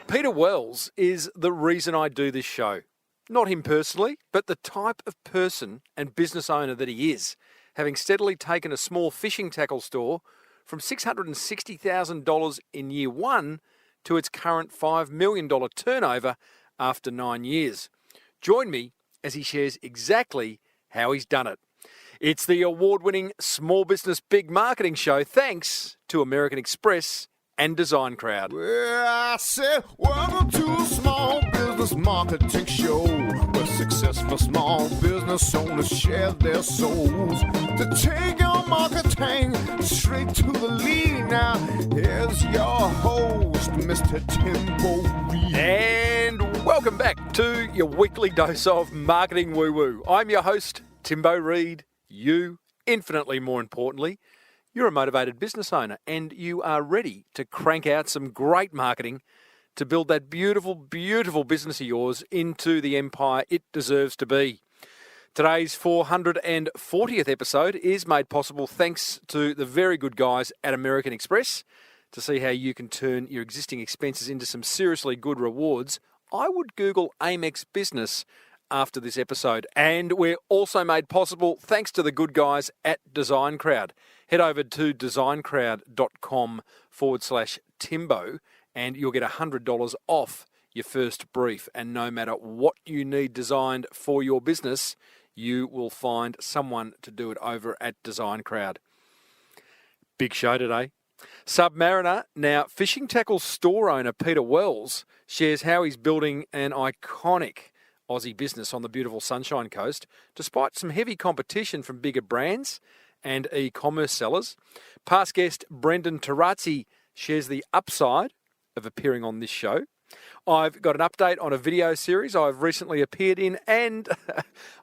Peter Wells is the reason I do this show. Not him personally, but the type of person and business owner that he is, having steadily taken a small fishing tackle store from $660,000 in year one to its current $5 million turnover after 9 years. Join me as he shares exactly how he's done it. It's the award-winning Small Business Big Marketing Show, thanks to American Express and Design Crowd. Well, I said, welcome to a small business marketing show, where successful small business owners share their souls to take your marketing straight to the lead. Now, here's your host, Mr. Timbo Reid. And welcome back to your weekly dose of marketing woo-woo. I'm your host, Timbo Reid. You, infinitely more importantly, you're a motivated business owner and you are ready to crank out some great marketing to build that beautiful, beautiful business of yours into the empire it deserves to be. Today's 440th episode is made possible thanks to the very good guys at American Express. To see how you can turn your existing expenses into some seriously good rewards, I would Google Amex Business after this episode. And we're also made possible thanks to the good guys at Design Crowd. Head over to designcrowd.com/Timbo and you'll get $100 off your first brief. And no matter what you need designed for your business, you will find someone to do it over at Design Crowd. Big show today. Submariner, now fishing tackle store owner Peter Wells, shares how he's building an iconic Aussie business on the beautiful Sunshine Coast, despite some heavy competition from bigger brands and e-commerce sellers. Past guest Brendan Tarazzi shares the upside of appearing on this show. I've got an update on a video series I've recently appeared in, and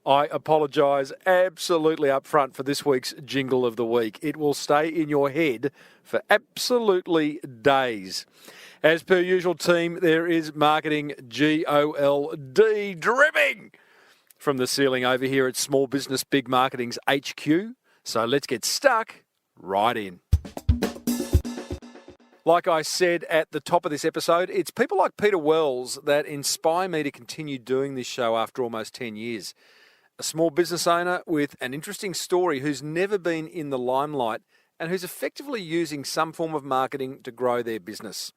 I apologise absolutely up front for this week's jingle of the week. It will stay in your head for absolutely days. As per usual, team, there is marketing GOLD dripping from the ceiling over here at Small Business Big Marketing's HQ. So let's get stuck right in. Like I said at the top of this episode, it's people like Peter Wells that inspire me to continue doing this show after almost 10 years. A small business owner with an interesting story who's never been in the limelight and who's effectively using some form of marketing to grow their business.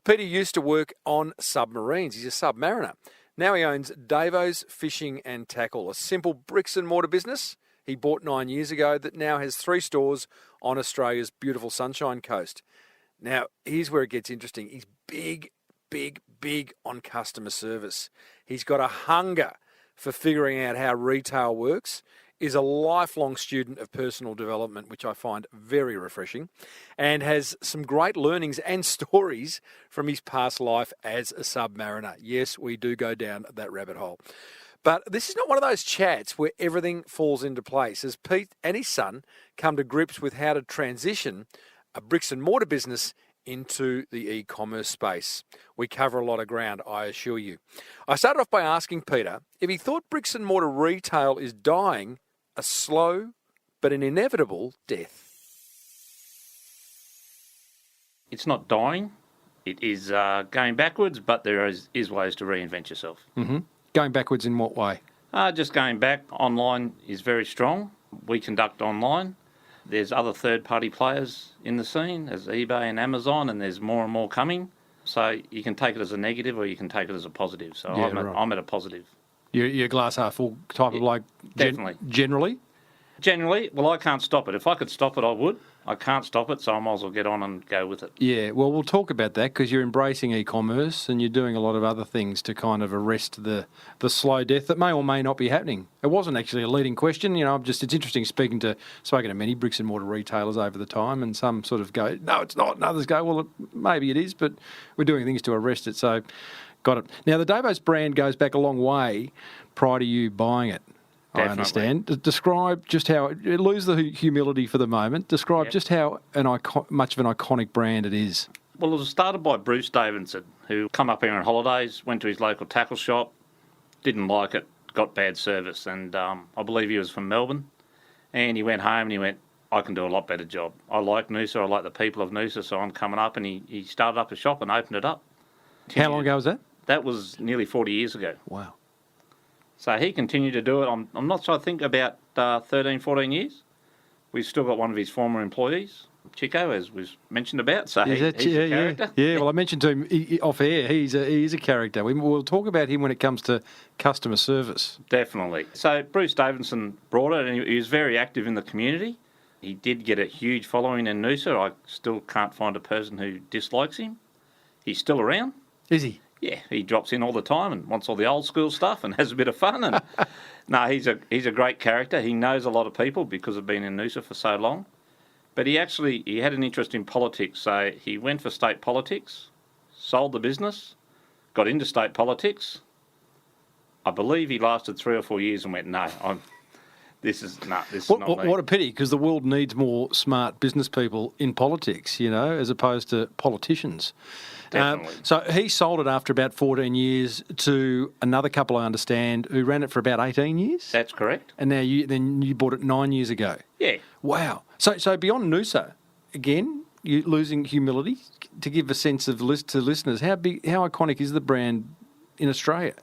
Peter used to work on submarines. He's a submariner. Now he owns Davo's Fishing and Tackle, a simple bricks and mortar business he bought 9 years ago that now has 3 stores on Australia's beautiful Sunshine Coast. Now, here's where it gets interesting. He's big on customer service. He's got a hunger for figuring out how retail works, is a lifelong student of personal development, which I find very refreshing, and has some great learnings and stories from his past life as a submariner. Yes, we do go down that rabbit hole. But this is not one of those chats where everything falls into place, as Pete and his son come to grips with how to transition a bricks and mortar business into the e-commerce space. We cover a lot of ground, I assure you. I started off by asking Peter if he thought bricks and mortar retail is dying a slow but an inevitable death. It's not dying. It is going backwards, but there is ways to reinvent yourself. Mm-hmm. Going backwards in what way? Just going back. Online is very strong. We conduct online. There's other third-party players in the scene. There's eBay and Amazon, and there's more and more coming. So you can take it as a negative or you can take it as a positive. So yeah, I'm at a positive. You're glass half full type of like... Definitely. Generally? Generally, well, I can't stop it. If I could stop it, I would. I can't stop it, so I might as well get on and go with it. Yeah, well, we'll talk about that because you're embracing e-commerce and you're doing a lot of other things to kind of arrest the slow death that may or may not be happening. It wasn't actually a leading question. You know, it's interesting spoken to many bricks and mortar retailers over the time, and some sort of go, no, it's not, and others go, well, maybe it is, but we're doing things to arrest it, so got it. Now, the Davo's brand goes back a long way prior to you buying it. Definitely. I understand. Describe just how, lose the humility for the moment, describe just how much of an iconic brand it is. Well, it was started by Bruce Davidson, who come up here on holidays, went to his local tackle shop, didn't like it, got bad service, and I believe he was from Melbourne, and he went home and he went, I can do a lot better job. I like Noosa, I like the people of Noosa, so I'm coming up, and he started up a shop and opened it up. How long ago was that? That was nearly 40 years ago. Wow. So he continued to do it. I'm not sure, I think about 13, 14 years. We've still got one of his former employees, Chico, as was mentioned about. So he's a character. Yeah, well, I mentioned to him off air, he is a character. We'll talk about him when it comes to customer service. Definitely. So Bruce Davidson brought it, and he was very active in the community. He did get a huge following in Noosa. I still can't find a person who dislikes him. He's still around. Is he? Yeah, he drops in all the time and wants all the old school stuff and has a bit of fun. And no, he's a great character. He knows a lot of people because of being in Noosa for so long. But he had an interest in politics, so he went for state politics, sold the business, got into state politics. I believe he lasted 3 or 4 years and went, this is not me. What a pity, because the world needs more smart business people in politics, as opposed to politicians. Definitely. So he sold it after about 14 years to another couple, I understand, who ran it for about 18 years? That's correct. And now you bought it 9 years ago? Yeah. Wow. So beyond Noosa, again, you losing humility, to give a sense of to listeners, how iconic is the brand in Australia?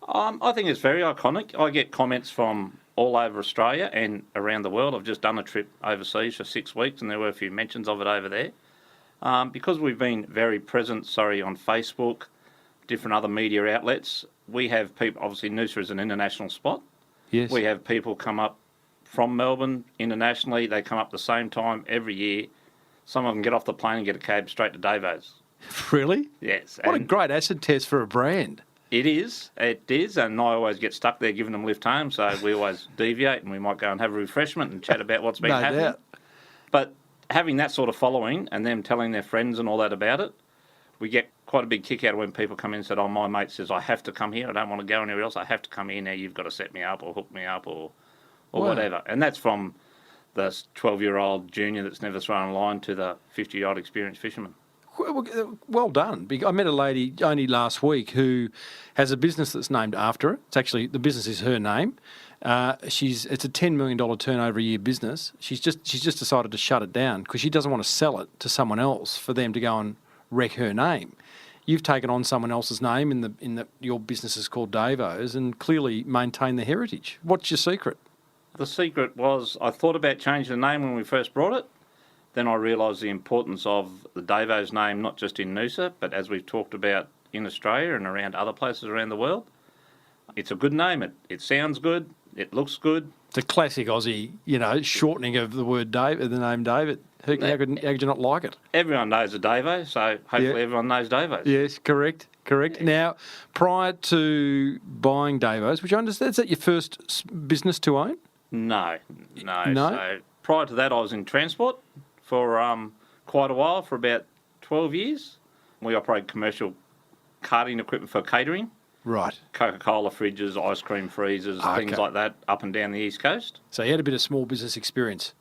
I think it's very iconic. I get comments from all over Australia and around the world. I've just done a trip overseas for 6 weeks, and there were a few mentions of it over there. Because we've been very present, on Facebook, different other media outlets, we have people, obviously Noosa is an international spot. Yes. We have people come up from Melbourne internationally. They come up the same time every year. Some of them get off the plane and get a cab straight to Davo's. Really? Yes. What a great acid test for a brand. It is, and I always get stuck there giving them lift home, so we always deviate and we might go and have a refreshment and chat about what's been happening. Doubt. But having that sort of following and them telling their friends and all that about it, we get quite a big kick out of when people come in and said, my mate says, I have to come here, I don't want to go anywhere else, I have to come here now, you've got to set me up or hook me up or whatever. And that's from the 12-year-old junior that's never thrown a line to the 50-year-old experienced fisherman. Well done. I met a lady only last week who has a business that's named after her. It's actually, the business is her name. It's a $10 million turnover a year business. She's just decided to shut it down because she doesn't want to sell it to someone else for them to go and wreck her name. You've taken on someone else's name in your business is called Davo's and clearly maintain the heritage. What's your secret? The secret was I thought about changing the name when we first brought it. Then I realised the importance of the Davo's name, not just in Noosa, but as we've talked about in Australia and around other places around the world. It's a good name. It sounds good. It looks good. It's a classic Aussie, shortening of the word Dave, the name David. How could you not like it? Everyone knows a Davo, so hopefully everyone knows Davo's. Yes, correct. Yeah. Now, prior to buying Davo's, which I understand, is that your first business to own? No. So prior to that, I was in transport for quite a while, for about 12 years. We operate commercial carting equipment for catering. Right. Coca-Cola fridges, ice cream freezers, things like that, up and down the East Coast. So you had a bit of small business experience?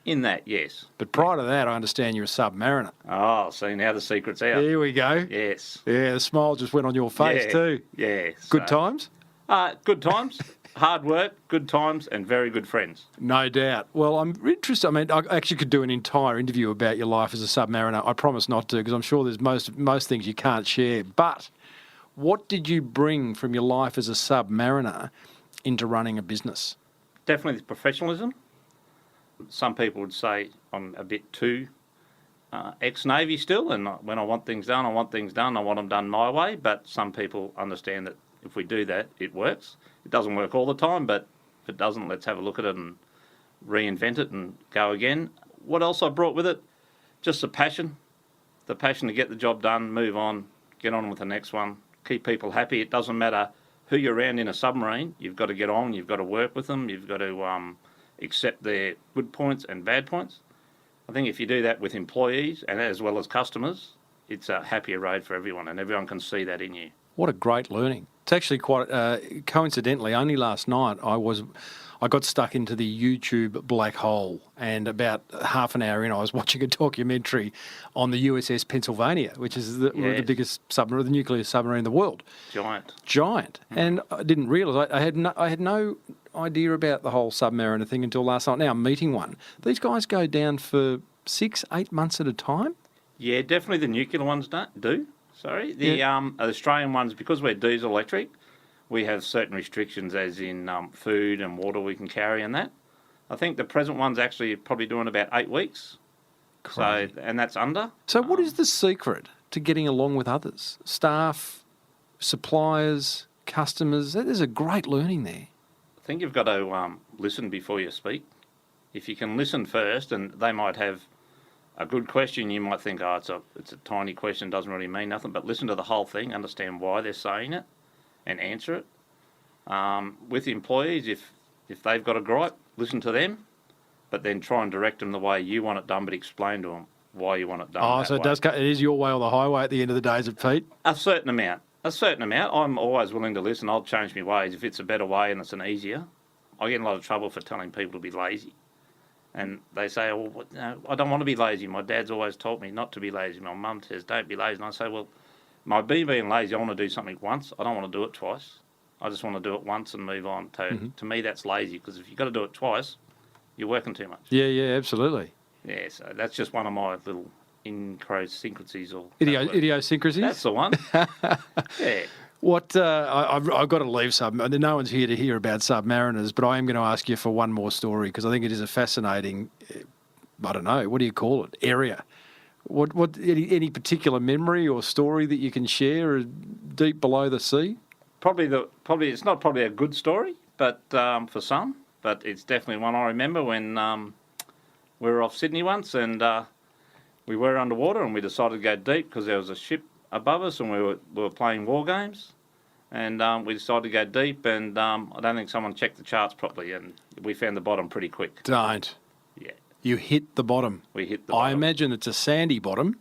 In that, yes. But prior to that, I understand you're a submariner. Oh, see, now the secret's out. Here we go. Yes. Yeah, the smile just went on your face too. Yeah. Good times? Good times. Hard work, good times, and very good friends. No doubt. Well, I'm interested. I mean, I actually could do an entire interview about your life as a submariner. I promise not to, because I'm sure there's most things you can't share. But what did you bring from your life as a submariner into running a business? Definitely the professionalism. Some people would say I'm a bit too ex-Navy still, and when I want things done, I want them done my way. But some people understand that if we do that, it works. It doesn't work all the time, but if it doesn't, let's have a look at it and reinvent it and go again. What else I brought with it? Just the passion to get the job done, move on, get on with the next one, keep people happy. It doesn't matter who you're around in a submarine. You've got to get on, you've got to work with them, you've got to accept their good points and bad points. I think if you do that with employees and as well as customers, it's a happier road for everyone, and everyone can see that in you. What a great learning. It's actually quite coincidentally, only last night I got stuck into the YouTube black hole, and about half an hour in, I was watching a documentary on the USS Pennsylvania, which is the biggest submarine, the nuclear submarine in the world. Giant. And I didn't realise I had no idea about the whole submariner thing until last night. Now I'm meeting one. These guys go down for 6-8 months at a time? Yeah, definitely the nuclear ones do. Sorry. The Australian ones, because we're diesel electric, we have certain restrictions as in food and water we can carry and that. I think the present one's actually probably doing about 8 weeks. Crazy. So, and that's under. So what is the secret to getting along with others? Staff, suppliers, customers? There's a great learning there. I think you've got to listen before you speak. If you can listen first, and they might have a good question, you might think, it's a tiny question, doesn't really mean nothing, but listen to the whole thing, understand why they're saying it, and answer it. With employees, if they've got a gripe, listen to them, but then try and direct them the way you want it done, but explain to them why you want it done. Oh, so it is your way or the highway at the end of the day, is it, Pete? A certain amount. I'm always willing to listen. I'll change my ways if it's a better way and it's an easier. I get in a lot of trouble for telling people to be lazy. And they say, I don't want to be lazy. My dad's always taught me not to be lazy. My mum says, don't be lazy. And I say, well, my being lazy, I want to do something once. I don't want to do it twice. I just want to do it once and move on. To me, that's lazy, because if you've got to do it twice, you're working too much. Yeah, absolutely. Yeah, so that's just one of my little idiosyncrasies. Or idiosyncrasies? That's the one. Yeah. What I've got to leave no one's here to hear about submariners, but I am going to ask you for one more story, because I think it is a fascinating, I don't know, what do you call it, area? What any particular memory or story that you can share deep below the sea? Probably it's not probably a good story, but for some, but it's definitely one I remember when we were off Sydney once, and we were underwater, and we decided to go deep because there was a ship above us, and we were playing war games, and we decided to go deep, and I don't think someone checked the charts properly, and we found the bottom pretty quick. Don't. Yeah. You hit the bottom. We hit the bottom. I imagine it's a sandy bottom.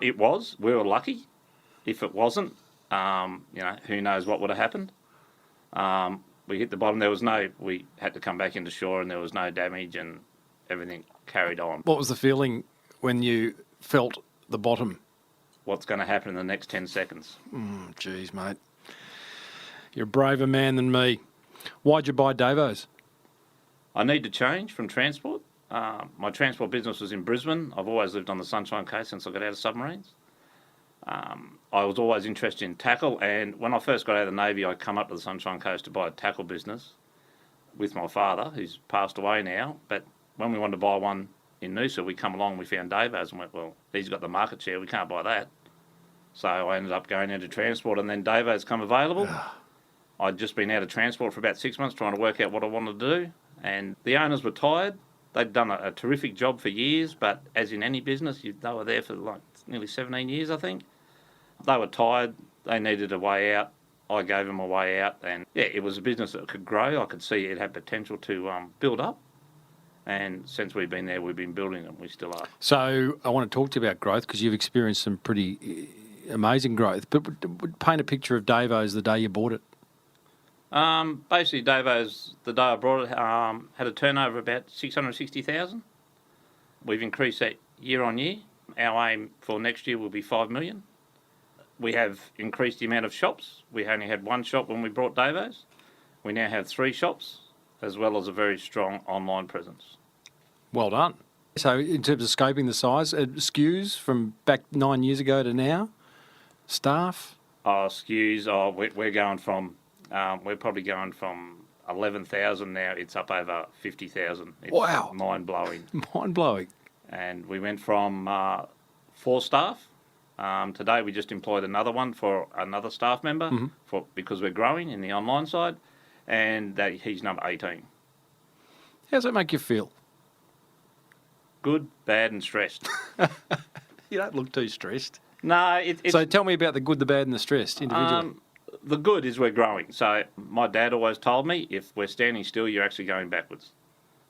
It was. We were lucky. If it wasn't, who knows what would have happened. We hit the bottom. We had to come back into shore, and there was no damage, and everything carried on. What was the feeling when you felt the bottom? What's going to happen in the next 10 seconds? Geez, mate. You're a braver man than me. Why'd you buy Davo's? I need to change from transport. My transport business was in Brisbane. I've always lived on the Sunshine Coast since I got out of submarines. I was always interested in tackle, and when I first got out of the Navy, I come up to the Sunshine Coast to buy a tackle business with my father, who's passed away now. But when we wanted to buy one in Noosa, we come along and we found Davo's and went, well, he's got the market share, we can't buy that. So I ended up going into transport, and then Davo's come available. I'd just been out of transport for about 6 months trying to work out what I wanted to do, and the owners were tired. They'd done a terrific job for years, but as in any business, they were there for like nearly 17 years, I think. They were tired. They needed a way out. I gave them a way out, and yeah, it was a business that could grow. I could see it had potential to build up. And since we've been there, we've been building them. We still are. So I want to talk to you about growth, because you've experienced some pretty amazing growth. But paint a picture of Davo's the day you bought it. Basically, Davo's, the day I brought it, had a turnover of about 660,000. We've increased that year on year. Our aim for next year will be 5 million. We have increased the amount of shops. We only had one shop when we brought Davo's. We now have 3 shops, as well as a very strong online presence. Well done. So in terms of scoping the size, SKUs from back 9 years ago to now, staff? SKUs, we're going from, we're probably going from 11,000 now, it's up over 50,000. Wow. Mind-blowing. Mind-blowing. And we went from 4 staff. Today we just employed another one for another staff member because we're growing in the online side, and he's number 18. How does that make you feel? Good, bad and stressed. You don't look too stressed. No, so tell me about the good, the bad and the stressed individually. The good is we're growing. So my dad always told me, if we're standing still, you're actually going backwards.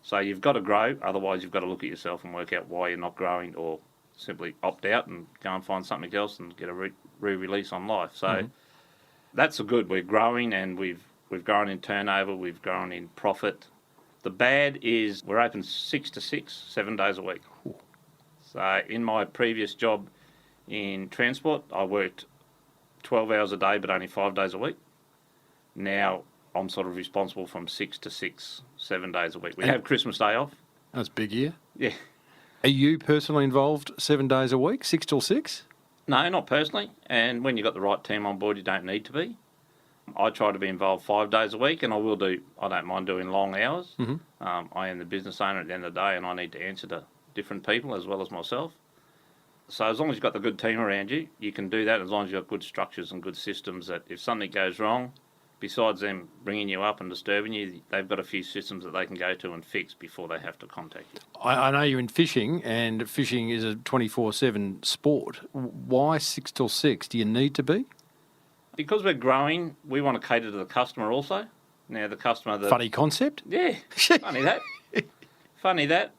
So you've got to grow, otherwise you've got to look at yourself and work out why you're not growing, or simply opt out and go and find something else and get a re-release on life. So that's the good. We're growing, and we've grown in turnover, we've grown in profit. The bad is we're open 6 to 6, 7 days a week. Ooh. So in my previous job in transport, I worked 12 hours a day but only 5 days a week. Now I'm sort of responsible from 6 to 6, 7 days a week. We have Christmas Day off. That's big year. Yeah. Are you personally involved 7 days a week, 6 till 6? No, not personally. And when you've got the right team on board, you don't need to be. I try to be involved 5 days a week, and I don't mind doing long hours. Mm-hmm. I am the business owner at the end of the day, and I need to answer to different people as well as myself. So as long as you've got the good team around you, you can do that as long as you've got good structures and good systems that if something goes wrong, besides them bringing you up and disturbing you, they've got a few systems that they can go to and fix before they have to contact you. I know you're in fishing, and fishing is a 24/7 sport. Why 6 till 6? Do you need to be? Because we're growing, we want to cater to the customer also. Now, the customer... Funny concept? Yeah, funny that. Funny that.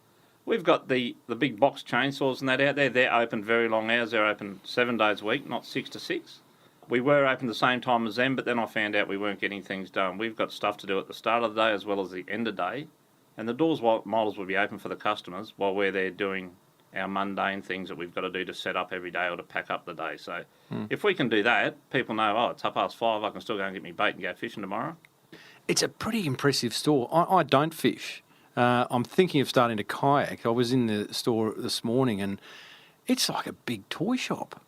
We've got the big box chainsaws and that out there. They're open very long hours. They're open 7 days a week, not 6 to 6. We were open the same time as them, but then I found out we weren't getting things done. We've got stuff to do at the start of the day as well as the end of the day. And the doors models will be open for the customers while we're there doing our mundane things that we've got to do to set up every day or to pack up the day. So if we can do that, people know, oh, it's 5:30, I can still go and get me bait and go fishing tomorrow. It's a pretty impressive store. I don't fish. I'm thinking of starting to kayak. I was in the store this morning, and it's like a big toy shop.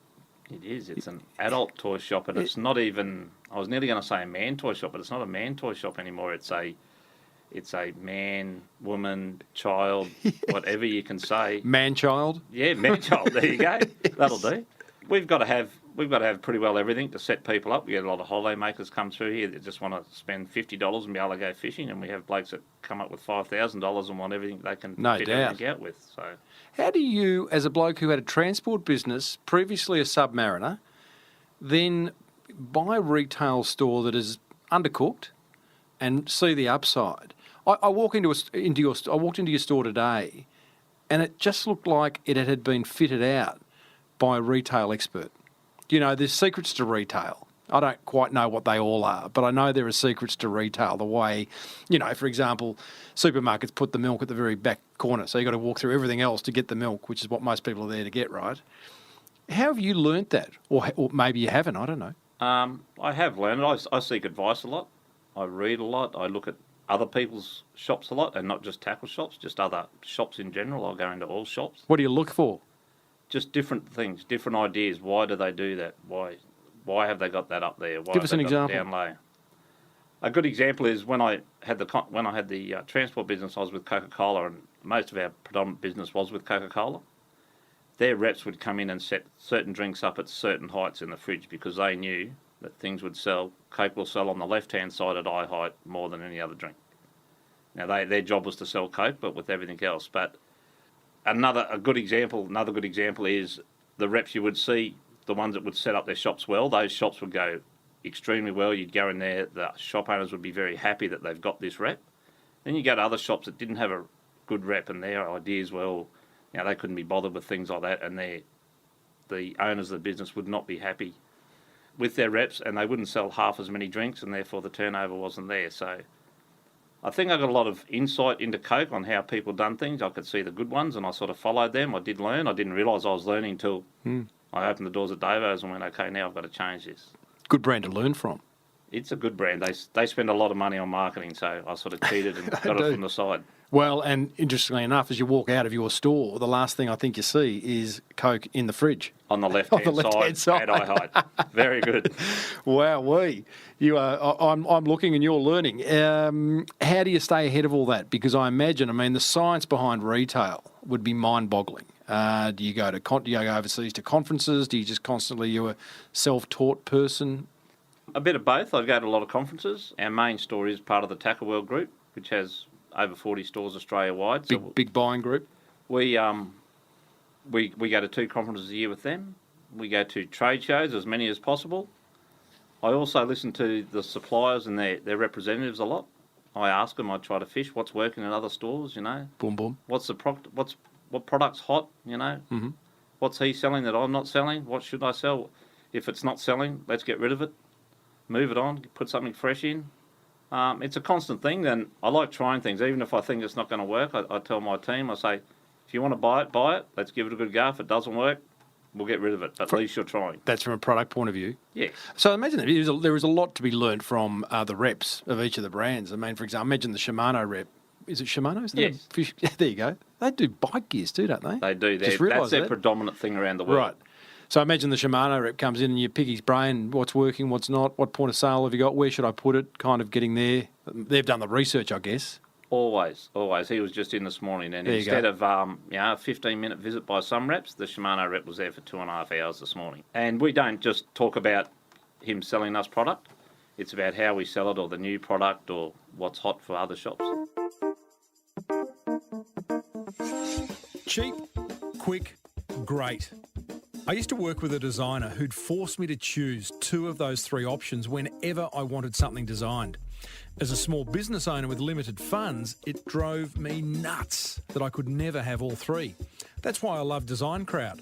It is. It's an adult toy shop, and it's not even... I was nearly going to say a man toy shop, but it's not a man toy shop anymore. It's a man, woman, child, whatever you can say. Man-child? Yeah, man-child. There you go. That'll do. We've got to have pretty well everything to set people up. We get a lot of holiday makers come through here that just want to spend $50 and be able to go fishing, and we have blokes that come up with $5,000 and want everything they can fit everything out with. So, how do you, as a bloke who had a transport business, previously a submariner, then buy a retail store that is undercooked and see the upside? I walked into your store today, and it just looked like it had been fitted out by a retail expert. You know, there's secrets to retail. I don't quite know what they all are, but I know there are secrets to retail. The way, you know, for example, supermarkets put the milk at the very back corner, so you've got to walk through everything else to get the milk, which is what most people are there to get, right? How have you learnt that? Or maybe you haven't, I don't know. I have learned it. I seek advice a lot. I read a lot. I look at other people's shops a lot, and not just tackle shops, just other shops in general. I go into all shops. What do you look for? Just different things, different ideas. Why do they do that? Why have they got that up there? Why Give us an example. Down low? A good example is when I had the transport business, I was with Coca-Cola, and most of our predominant business was with Coca-Cola. Their reps would come in and set certain drinks up at certain heights in the fridge because they knew that things would sell. Coke will sell on the left-hand side at eye height more than any other drink. Now, their job was to sell Coke, but with everything else. But another good example is the reps you would see, the ones that would set up their shops well. Those shops would go extremely well. You'd go in there, the shop owners would be very happy that they've got this rep. Then you go to other shops that didn't have a good rep, and their ideas, well, you know, they couldn't be bothered with things like that, and the owners of the business would not be happy with their reps, and they wouldn't sell half as many drinks, and therefore the turnover wasn't there. So I think I got a lot of insight into Coke on how people done things. I could see the good ones, and I sort of followed them. I did learn. I didn't realise I was learning until I opened the doors at Davo's and went, okay, now I've got to change this. Good brand to learn from. It's a good brand. They spend a lot of money on marketing, so I sort of cheated and got it from the side. Well, and interestingly enough, as you walk out of your store, the last thing I think you see is Coke in the fridge. On the left-hand side. At eye height. Very good. Wow, you are. I'm looking and you're learning. How do you stay ahead of all that? Because I imagine, the science behind retail would be mind-boggling. Do you go overseas to conferences? Do you just constantly, you're a self-taught person? A bit of both. I go to a lot of conferences. Our main store is part of the Tackle World Group, which has over 40 stores Australia-wide. Big buying group. We go to 2 conferences a year with them. We go to trade shows, as many as possible. I also listen to the suppliers and their representatives a lot. I ask them. I try to fish. What's working in other stores? You know. Boom boom. What product's hot? You know. Mm-hmm. What's he selling that I'm not selling? What should I sell? If it's not selling, let's get rid of it. Move it on. Put something fresh in. It's a constant thing, and I like trying things. Even if I think it's not going to work, I tell my team, I say, if you want to buy it, buy it. Let's give it a good go. If it doesn't work, we'll get rid of it. But at least you're trying. That's from a product point of view. Yes. So I imagine there is a lot to be learnt from the reps of each of the brands. I mean, for example, imagine the Shimano rep. Is it Shimano? Is that Yes. There you go. They do bike gears too, don't they? They do. Just That's realised their that. predominant thing around the world. Right. So imagine the Shimano rep comes in and you pick his brain, what's working, what's not, what point of sale have you got, where should I put it, kind of getting there. They've done the research, I guess. Always. He was just in this morning, and There you instead go. of a 15-minute visit by some reps, the Shimano rep was there for 2.5 hours this morning. And we don't just talk about him selling us product. It's about how we sell it, or the new product, or what's hot for other shops. Cheap, quick, great. I used to work with a designer who'd force me to choose two of those three options whenever I wanted something designed. As a small business owner with limited funds, it drove me nuts that I could never have all three. That's why I love Design Crowd.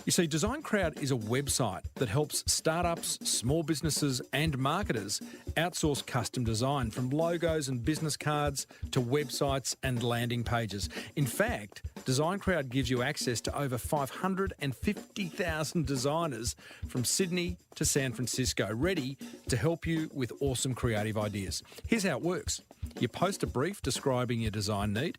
You see, Design Crowd is a website that helps startups, small businesses and marketers outsource custom design, from logos and business cards to websites and landing pages. In fact, Design Crowd gives you access to over 550,000 designers from Sydney to San Francisco, ready to help you with awesome creative ideas. Here's how it works. You post a brief describing your design need.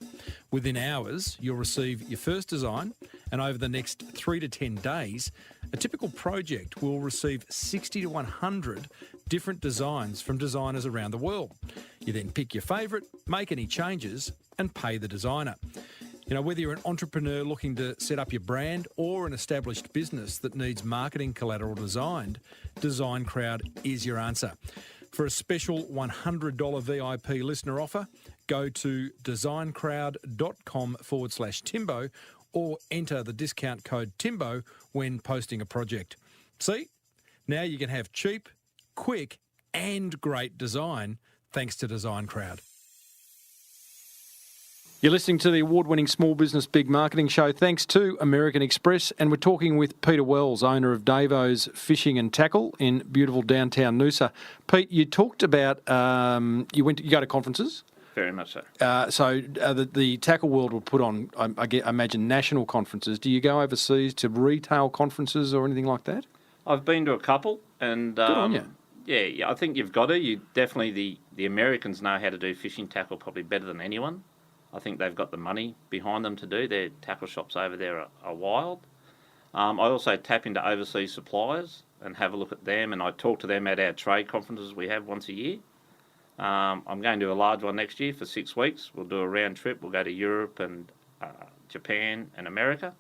Within hours, you'll receive your first design, and over the next 3 to 10 days, a typical project will receive 60 to 100 different designs from designers around the world. You then pick your favourite, make any changes, and pay the designer. You know, whether you're an entrepreneur looking to set up your brand or an established business that needs marketing collateral designed, Design Crowd is your answer. For a special $100 VIP listener offer, go to designcrowd.com/Timbo or enter the discount code Timbo when posting a project. See? Now you can have cheap, quick and great design thanks to Design Crowd. You're listening to the award-winning Small Business Big Marketing Show, thanks to American Express, and we're talking with Peter Wells, owner of Davo's Fishing and Tackle in beautiful downtown Noosa. Pete, you talked about you go to conferences. Very much so. The tackle world will put on, I imagine, national conferences. Do you go overseas to retail conferences or anything like that? I've been to a couple, and Good on you. Yeah, I think you've got to. You definitely the Americans know how to do fishing tackle probably better than anyone. I think they've got the money behind them to do. Their tackle shops over there are wild. I also tap into overseas suppliers and have a look at them, and I talk to them at our trade conferences we have once a year. I'm going to a large one next year for 6 weeks. We'll do a round trip. We'll go to Europe and Japan and America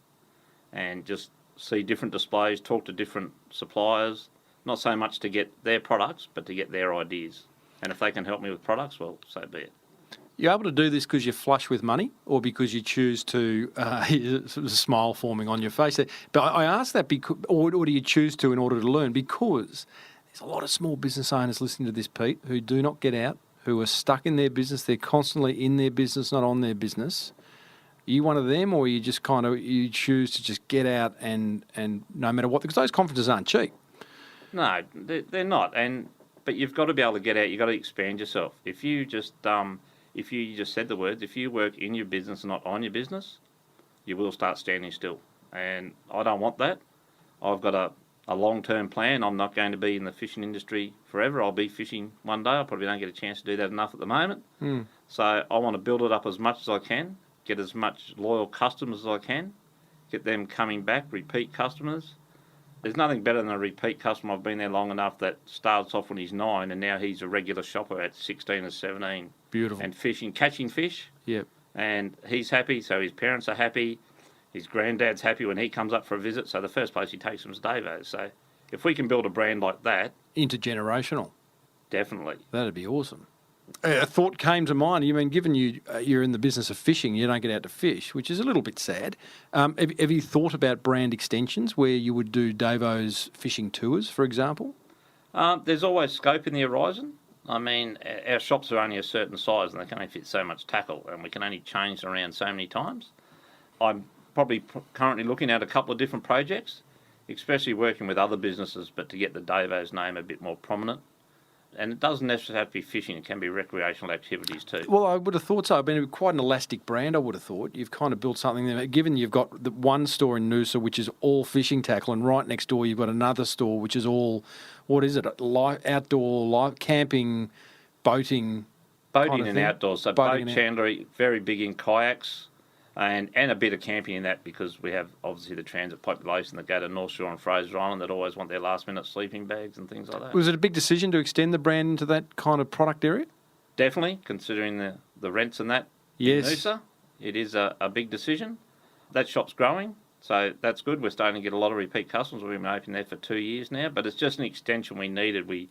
and just see different displays, talk to different suppliers, not so much to get their products, but to get their ideas. And if they can help me with products, well, so be it. You're able to do this because you're flush with money, or because you choose to sort of a smile forming on your face? But I ask that because, or do you choose to in order to learn? Because there's a lot of small business owners listening to this, Pete, who do not get out, who are stuck in their business. They're constantly in their business, not on their business. Are you one of them, or you just you choose to just get out and no matter what? Because those conferences aren't cheap. No, they're not. But you've got to be able to get out. You've got to expand yourself. If you just said the words, if you work in your business and not on your business, you will start standing still. And I don't want that. I've got a long-term plan. I'm not going to be in the fishing industry forever. I'll be fishing one day. I probably don't get a chance to do that enough at the moment. So I want to build it up as much as I can, get as much loyal customers as I can, get them coming back, repeat customers. There's nothing better than a repeat customer. I've been there long enough that starts off when he's 9 and now he's a regular shopper at 16 or 17. Beautiful. And fishing, catching fish. Yep. And he's happy, so his parents are happy. His granddad's happy when he comes up for a visit. So the first place he takes him is Davo. So if we can build a brand like that. Intergenerational. Definitely. That'd be awesome. A thought came to mind. You mean, given you're in the business of fishing, you don't get out to fish, which is a little bit sad. Have you thought about brand extensions where you would do Davo's fishing tours, for example? There's always scope in the horizon. I mean, our shops are only a certain size and they can only fit so much tackle, and we can only change around so many times. I'm probably currently looking at a couple of different projects, especially working with other businesses, but to get the Davo's name a bit more prominent And it doesn't necessarily have to be fishing. It can be recreational activities too. Well, I would have thought so. I mean, quite an elastic brand, I would have thought. You've kind of built something there. Given you've got the one store in Noosa, which is all fishing tackle, and right next door you've got another store, which is all, what is it, outdoor, camping, boating. Boating and outdoors. So Boating boat and chandlery, very big in kayaks, and a bit of camping in that, because we have obviously the transit population that go to North Shore and Fraser Island that always want their last minute sleeping bags and things like that. Was it a big decision to extend the brand into that kind of product area? Definitely, considering the rents and that Yes. in Noosa, it is a big decision. That shop's growing, so that's good. We're starting to get a lot of repeat customers. We've been open there for 2 years now, but it's just an extension we needed. We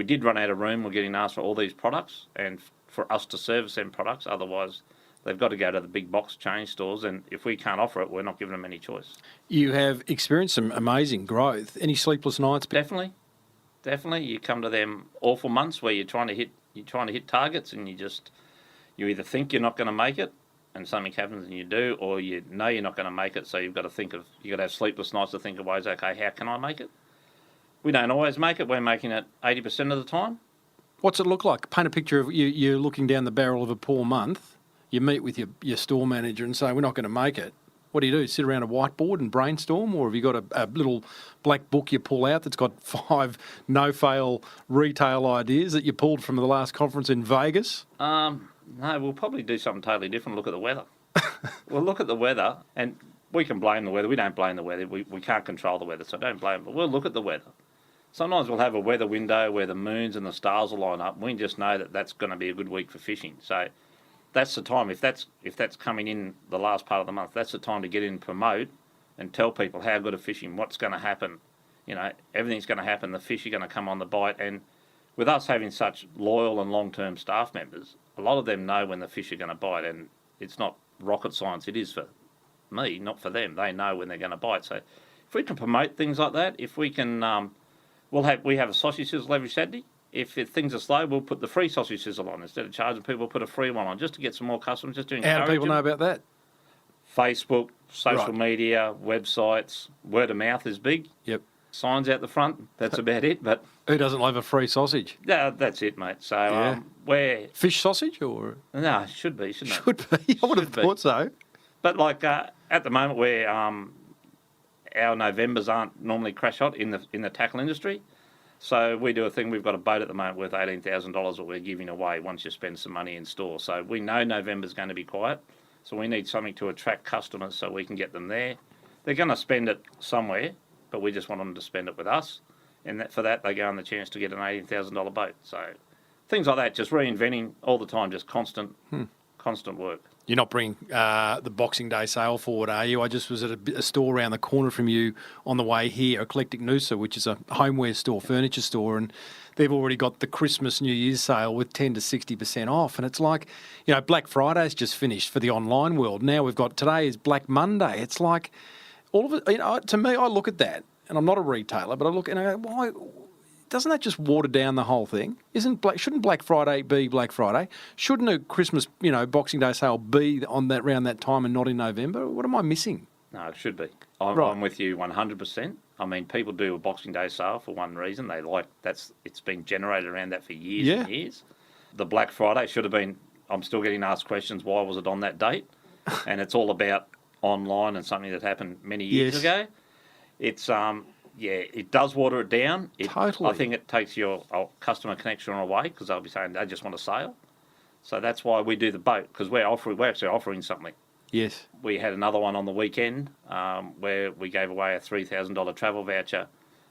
did run out of room. We're getting asked for all these products, and for us to service them products, otherwise they've got to go to the big box chain stores, and if we can't offer it, we're not giving them any choice. You have experienced some amazing growth. Any sleepless nights? Definitely. You come to them awful months where you're trying to hit targets, and you either think you're not going to make it, and something happens and you do, or you know you're not going to make it, so you've got to have sleepless nights to think of ways. Okay, how can I make it? We don't always make it. We're making it 80% of the time. What's it look like? Paint a picture of you're looking down the barrel of a poor month. You meet with your store manager and say, we're not going to make it. What do? Sit around a whiteboard and brainstorm? Or have you got a little black book you pull out that's got 5 no-fail retail ideas that you pulled from the last conference in Vegas? No, we'll probably do something totally different. Look at the weather. We'll look at the weather, and we can blame the weather. We don't blame the weather. We can't control the weather, so don't blame it. But we'll look at the weather. Sometimes we'll have a weather window where the moons and the stars will line up. We just know that that's going to be a good week for fishing. So that's the time. If that's coming in the last part of the month, that's the time to get in and promote and tell people how good a fishing, what's going to happen. Everything's going to happen. The fish are going to come on the bite. And with us having such loyal and long-term staff members, a lot of them know when the fish are going to bite. And it's not rocket science. It is for me, not for them. They know when they're going to bite. So if we can promote things like that, if we can... We have a sausage sizzle every Saturday. If things are slow, we'll put the free sausage sizzle on. Instead of charging people, we'll put a free one on just to get some more customers, just to encourage How do people them. know about that? Facebook, social Right. media, websites, word of mouth is big. Yep. Signs out the front, that's about it. But Who doesn't love a free sausage? yeah, that's it, mate. So Yeah. we're... Fish sausage or? No, it should be, shouldn't it? Should be. I would have Should be. thought so. But at the moment, we're... our Novembers aren't normally crash hot in the tackle industry. So we do a thing, we've got a boat at the moment worth $18,000 that we're giving away once you spend some money in store. So we know November's going to be quiet, so we need something to attract customers so we can get them there. They're going to spend it somewhere, but we just want them to spend it with us. And for that, they go on the chance to get an $18,000 boat. So things like that, just reinventing all the time, just constant work. You're not bringing the Boxing Day sale forward, are you? I just was at a store around the corner from you on the way here, Eclectic Noosa, which is a homeware store, furniture store, and they've already got the Christmas New Year's sale with 10 to 60% off. And it's like, Black Friday's just finished for the online world. Now today is Black Monday. It's like all of it, to me, I look at that, and I'm not a retailer, but I look and I go, why? Doesn't that just water down the whole thing? Shouldn't Black Friday be Black Friday? Shouldn't a Christmas, Boxing Day sale be around that time and not in November? What am I missing? No, it should be. Right. I'm with you 100%. I mean, people do a Boxing Day sale for one reason. It's been generated around that for years and years. The Black Friday should have been, I'm still getting asked questions, why was it on that date? And it's all about online and something that happened many years ago. It's, it does water it down. Totally. I think it takes your customer connection away because they'll be saying they just want a sale. So that's why we do the boat, because we're actually offering something. Yes. We had another one on the weekend where we gave away a $3,000 travel voucher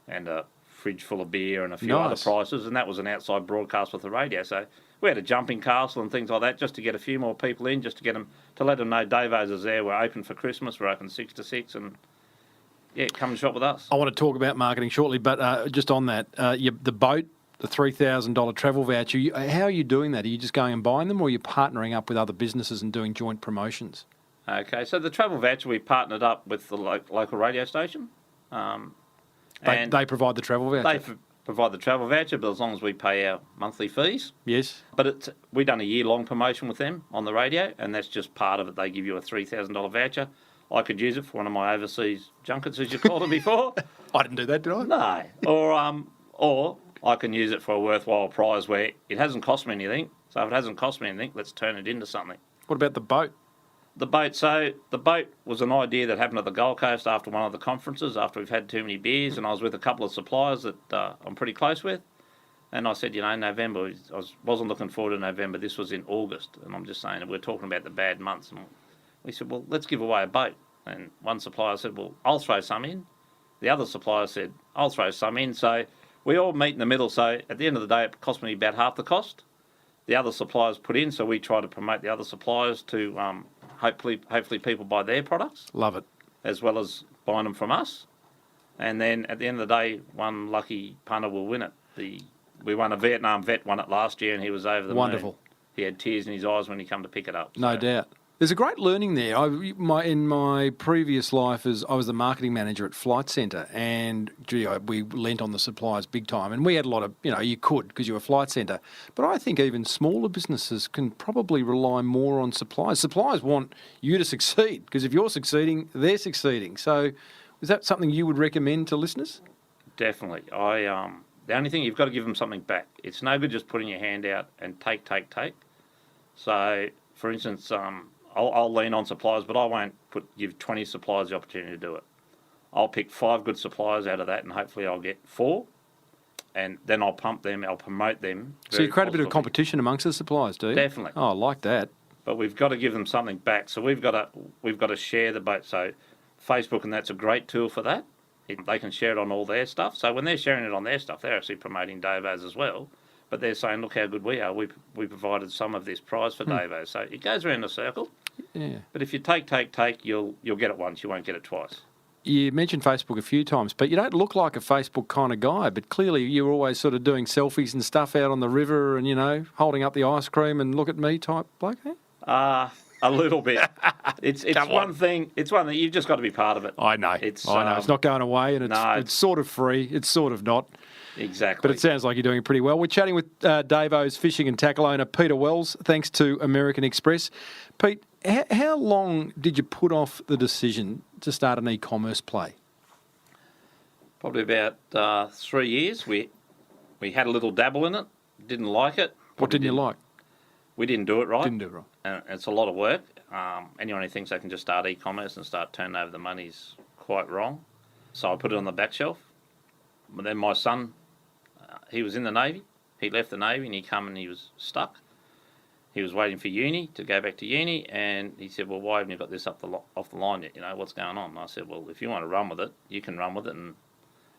and a fridge full of beer and a few other prizes, and that was an outside broadcast with the radio. So we had a jumping castle and things like that just to get a few more people in, just to get them, to let them know Davo's is there. We're open for Christmas. We're open 6 to 6, and come and shop with us. I want to talk about marketing shortly, but just on that, the boat, the $3,000 travel voucher, how are you doing that? Are you just going and buying them, or are you partnering up with other businesses and doing joint promotions? Okay, so the travel voucher, we partnered up with the local radio station. They provide the travel voucher? They provide the travel voucher, but as long as we pay our monthly fees. Yes. But we've done a year-long promotion with them on the radio, and that's just part of it. They give you a $3,000 voucher. I could use it for one of my overseas junkets, as you called them before. I didn't do that, did I? No. Or I can use it for a worthwhile prize where it hasn't cost me anything. So if it hasn't cost me anything, let's turn it into something. What about the boat? The boat was an idea that happened at the Gold Coast after one of the conferences, after we've had too many beers, and I was with a couple of suppliers that I'm pretty close with. And I said, November, I wasn't looking forward to November. This was in August. And I'm just saying, we're talking about the bad months. And we said, well, let's give away a boat. And one supplier said, well, I'll throw some in. The other supplier said, I'll throw some in. So we all meet in the middle. So at the end of the day, it cost me about half the cost. The other suppliers put in, so we try to promote the other suppliers to hopefully people buy their products. Love it. As well as buying them from us. And then at the end of the day, one lucky punter will win it. We won a Vietnam vet, won it last year, and he was over the Wonderful. moon. He had tears in his eyes when he come to pick it up. No doubt. There's a great learning there. In my previous life, I was the marketing manager at Flight Centre, and we lent on the suppliers big time. And we had a lot of, you could because you were Flight Centre. But I think even smaller businesses can probably rely more on suppliers. Suppliers want you to succeed because if you're succeeding, they're succeeding. So is that something you would recommend to listeners? Definitely. The only thing, you've got to give them something back. It's no good just putting your hand out and take. So, for instance, I'll lean on suppliers, but I won't give 20 suppliers the opportunity to do it. I'll pick 5 good suppliers out of that, and hopefully I'll get 4, and then I'll pump them, I'll promote them. So you create a bit of competition amongst the suppliers, do you? Definitely. Oh, I like that. But we've got to give them something back. So we've got to share the boat. So Facebook, and that's a great tool for that. They can share it on all their stuff. So when they're sharing it on their stuff, they're actually promoting Davo's as well. But they're saying, look how good we are. We provided some of this prize for Davo. So it goes around the circle. Yeah. But if you take, you'll get it once. You won't get it twice. You mentioned Facebook a few times, but you don't look like a Facebook kind of guy. But clearly you're always sort of doing selfies and stuff out on the river and, holding up the ice cream and look at me type bloke, eh? A little bit. It's one thing. It's one thing. You've just got to be part of it. I know. It's not going away, and it's sort of free. It's sort of not. Exactly. But it sounds like you're doing it pretty well. We're chatting with Davo's fishing and tackle owner Peter Wells, thanks to American Express. Pete, how long did you put off the decision to start an e-commerce play? Probably about 3 years. We had a little dabble in it. Didn't like it. What didn't you like? We didn't do it right. Didn't do it right. And it's a lot of work. Anyone who thinks they can just start e-commerce and start turning over the money is quite wrong. So I put it on the back shelf. But then my son, he was in the Navy. He left the Navy and he was stuck. He was waiting for uni, to go back to uni, and he said, well, why haven't you got this off the line yet? What's going on? And I said, well, if you want to run with it, you can run with it.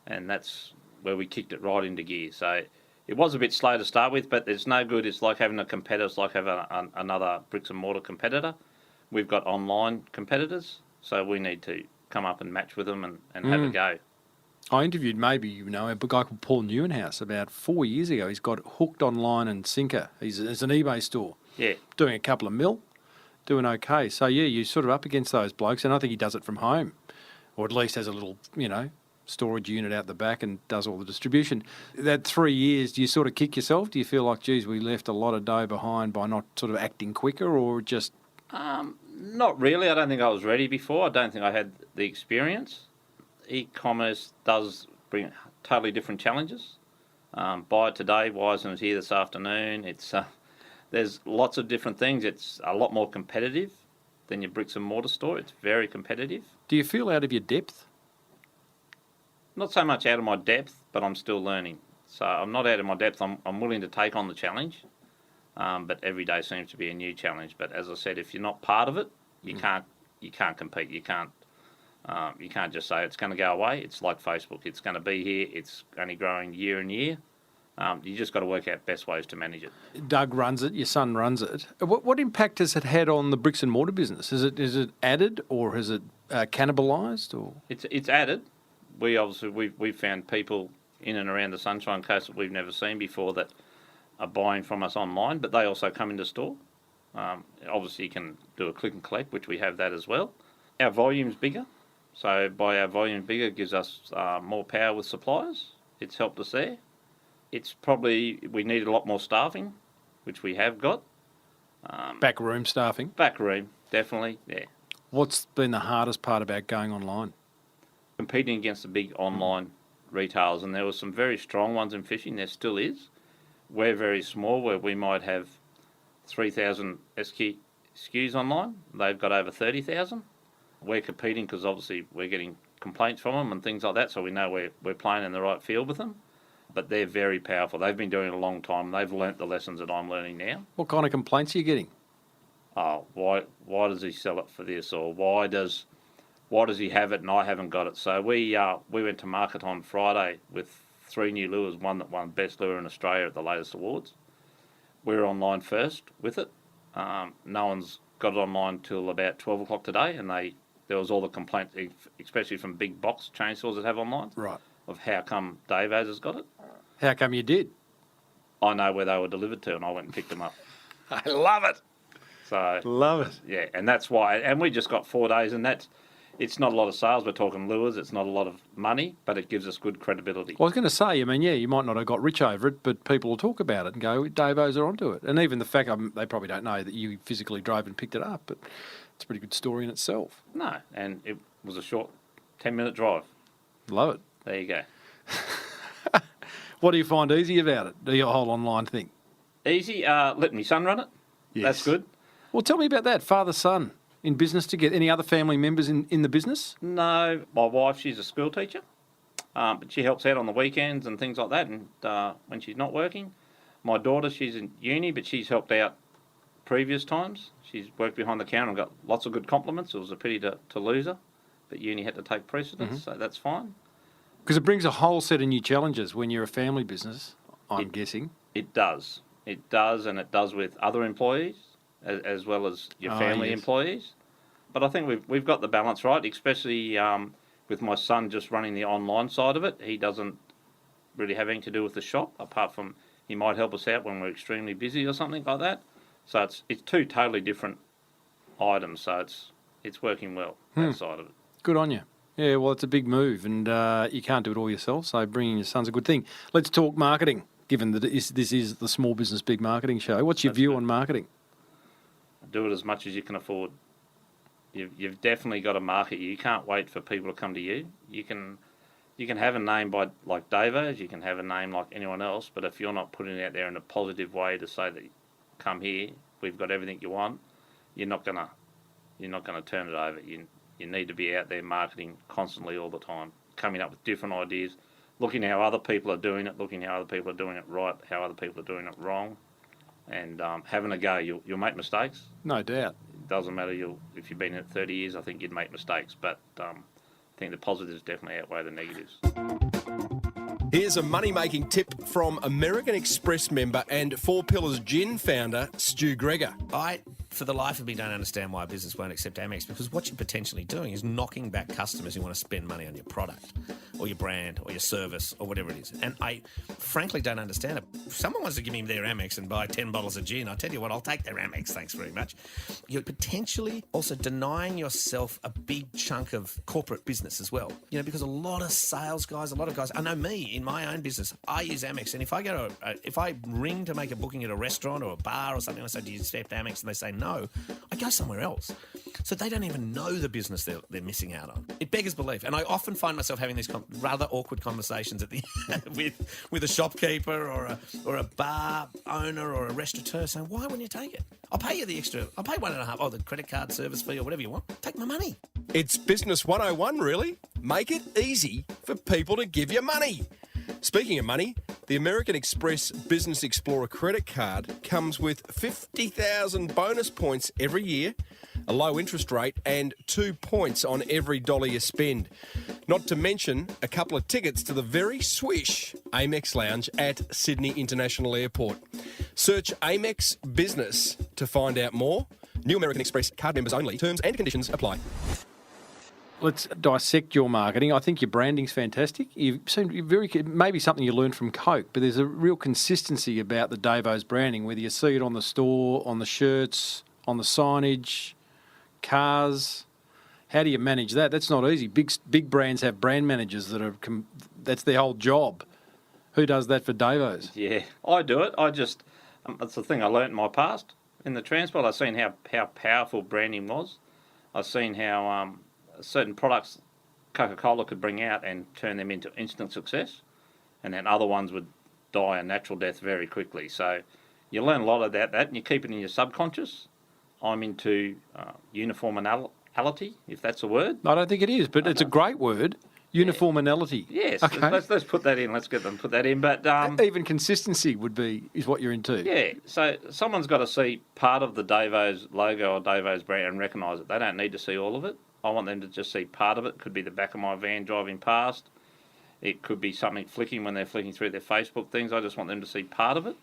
And that's where we kicked it right into gear. So it was a bit slow to start with, but it's no good. It's like having a competitor. It's like having another bricks and mortar competitor. We've got online competitors, so we need to come up and match with them and have a go. I interviewed a guy called Paul Newenhouse about 4 years ago. He's got Hooked Online and Sinker. It's an eBay store. Yeah. Doing a couple of mil, doing okay. So, yeah, you're sort of up against those blokes, and I think he does it from home, or at least has a little, storage unit out the back and does all the distribution. That 3 years, do you sort of kick yourself? Do you feel like, geez, we left a lot of dough behind by not sort of acting quicker, or just... Not really. I don't think I was ready before. I don't think I had the experience. E-commerce does bring totally different challenges. Buy it today, why isn't it here this afternoon? It's there's lots of different things. It's a lot more competitive than your bricks and mortar store. It's very competitive. Do you feel out of your depth? Not so much out of my depth, but I'm still learning. So I'm not out of my depth. I'm willing to take on the challenge, but every day seems to be a new challenge. But as I said, if you're not part of it, you can't compete. You can't just say it's going to go away. It's like Facebook. It's going to be here. It's only growing year and year. You just got to work out best ways to manage it. Doug runs it. Your son runs it. What impact has it had on the bricks and mortar business? Is it added, or has it cannibalised? Or it's added. We've found people in and around the Sunshine Coast that we've never seen before that are buying from us online, but they also come into store. Obviously, you can do a click and collect, which we have that as well. Our volume's bigger, so by our volume bigger, it gives us more power with suppliers. It's helped us there. It's probably, we need a lot more staffing, which we have got. backroom staffing? Backroom, definitely, yeah. What's been the hardest part about going online? Competing against the big online retailers, and there were some very strong ones in fishing. There still is. We're very small, where we might have 3,000 SKUs online. They've got over 30,000. We're competing because obviously we're getting complaints from them and things like that, so we know we're playing in the right field with them. But they're very powerful. They've been doing it a long time. They've learnt the lessons that I'm learning now. What kind of complaints are you getting? Oh, why does he sell it for this, or why does he have it and I haven't got it? So we went to market on Friday with 3 new lures, one that won Best Lure in Australia at the latest awards. We're online first with it. No one's got it online till about 12 o'clock today, and there was all the complaints, especially from big box chain stores that have online, Right. of how come Davo's has got it. How come you did? I know where they were delivered to, and I went and picked them up. I love it. So Love it. yeah, and that's why. And we just got 4 days, and it's not a lot of sales. We're talking lures. It's not a lot of money, but it gives us good credibility. Well, I was going to say, I mean, yeah, you might not have got rich over it, but people will talk about it and go, Davo's are onto it. And even the fact, they probably don't know that you physically drove and picked it up, but it's a pretty good story in itself. No, and it was a short 10-minute drive. Love it. There you go. What do you find easy about it, the whole online thing? Easy. Let my son run it. Yes. That's good. Well, tell me about that, father-son in business together. Any other family members in the business? No, my wife, she's a school teacher, but she helps out on the weekends and things like that, and when she's not working. My daughter, she's in uni, but she's helped out previous times. She's worked behind the counter and got lots of good compliments. It was a pity to lose her, but uni had to take precedence, so that's fine. Because it brings a whole set of new challenges when you're a family business, I'm guessing. It does. It does, and it does with other employees as well as your family employees. But I think we've got the balance right, especially with my son just running the online side of it. He doesn't really have anything to do with the shop, apart from he might help us out when we're extremely busy or something like that. So it's 2 totally different items, so it's working well, that side of it. Good on you. Yeah, well, it's a big move, and you can't do it all yourself, so bringing your son's a good thing. Let's talk marketing, given that this is the Small Business Big Marketing Show. What's your view on marketing? Do it as much as you can afford. You've definitely got to market. You can't wait for people to come to you. You can have a name like Davo's, you can have a name like anyone else, but if you're not putting it out there in a positive way to say that come here, we've got everything you want, you're not gonna turn it over. You need to be out there marketing constantly all the time, coming up with different ideas, looking how other people are doing it, looking how other people are doing it right, how other people are doing it wrong, and having a go. You'll make mistakes. No doubt. It doesn't matter. If you've been in it 30 years, I think you'd make mistakes, but I think the positives definitely outweigh the negatives. Here's a money-making tip from American Express member and 4 Pillars Gin founder, Stu Gregor. I, for the life of me, don't understand why a business won't accept Amex, because what you're potentially doing is knocking back customers who want to spend money on your product or your brand or your service or whatever it is. And I frankly don't understand it. If someone wants to give me their Amex and buy 10 bottles of gin, I tell you what, I'll take their Amex, thanks very much. You're potentially also denying yourself a big chunk of corporate business as well. You know, because a lot of sales guys, a lot of guys, I know me, in my own business, I use Amex, and if I ring to make a booking at a restaurant or a bar or something, I say, do you accept Amex? And they say no, I go somewhere else. So they don't even know the business they're missing out on. It beggars belief. And I often find myself having these rather awkward conversations at the with a shopkeeper or a bar owner or a restaurateur saying, why wouldn't you take it? I'll pay you the extra. I'll pay 1.5, the credit card service fee or whatever you want. Take my money. It's Business 101, really. Make it easy for people to give you money. Speaking of money, the American Express Business Explorer credit card comes with 50,000 bonus points every year, a low interest rate, and 2 points on every dollar you spend. Not to mention a couple of tickets to the very swish Amex Lounge at Sydney International Airport. Search Amex Business to find out more. New American Express card members only. Terms and conditions apply. Let's dissect your marketing. I think your branding's fantastic. You seem to be maybe something you learned from Coke, but there's a real consistency about the Davo's branding, whether you see it on the store, on the shirts, on the signage, cars. How do you manage that? That's not easy. Big brands have brand managers that's their whole job. Who does that for Davo's? Yeah, I do it. That's the thing I learnt in my past. In the transport, I've seen how powerful branding was. I've seen how certain products Coca-Cola could bring out and turn them into instant success, and then other ones would die a natural death very quickly. So you learn a lot about that, and you keep it in your subconscious. I'm into uniformity, if that's a word. I don't think it is, but it's a great word. Uniformity. Yes, Okay. let's put that in. Let's get them put that in. But Even consistency is what you're into. yeah, so someone's got to see part of the Davo's logo or Davo's brand and recognise it. They don't need to see all of it. I want them to just see part of it. Could be the back of my van driving past. It could be something flicking when they're flicking through their Facebook things. I just want them to see part of it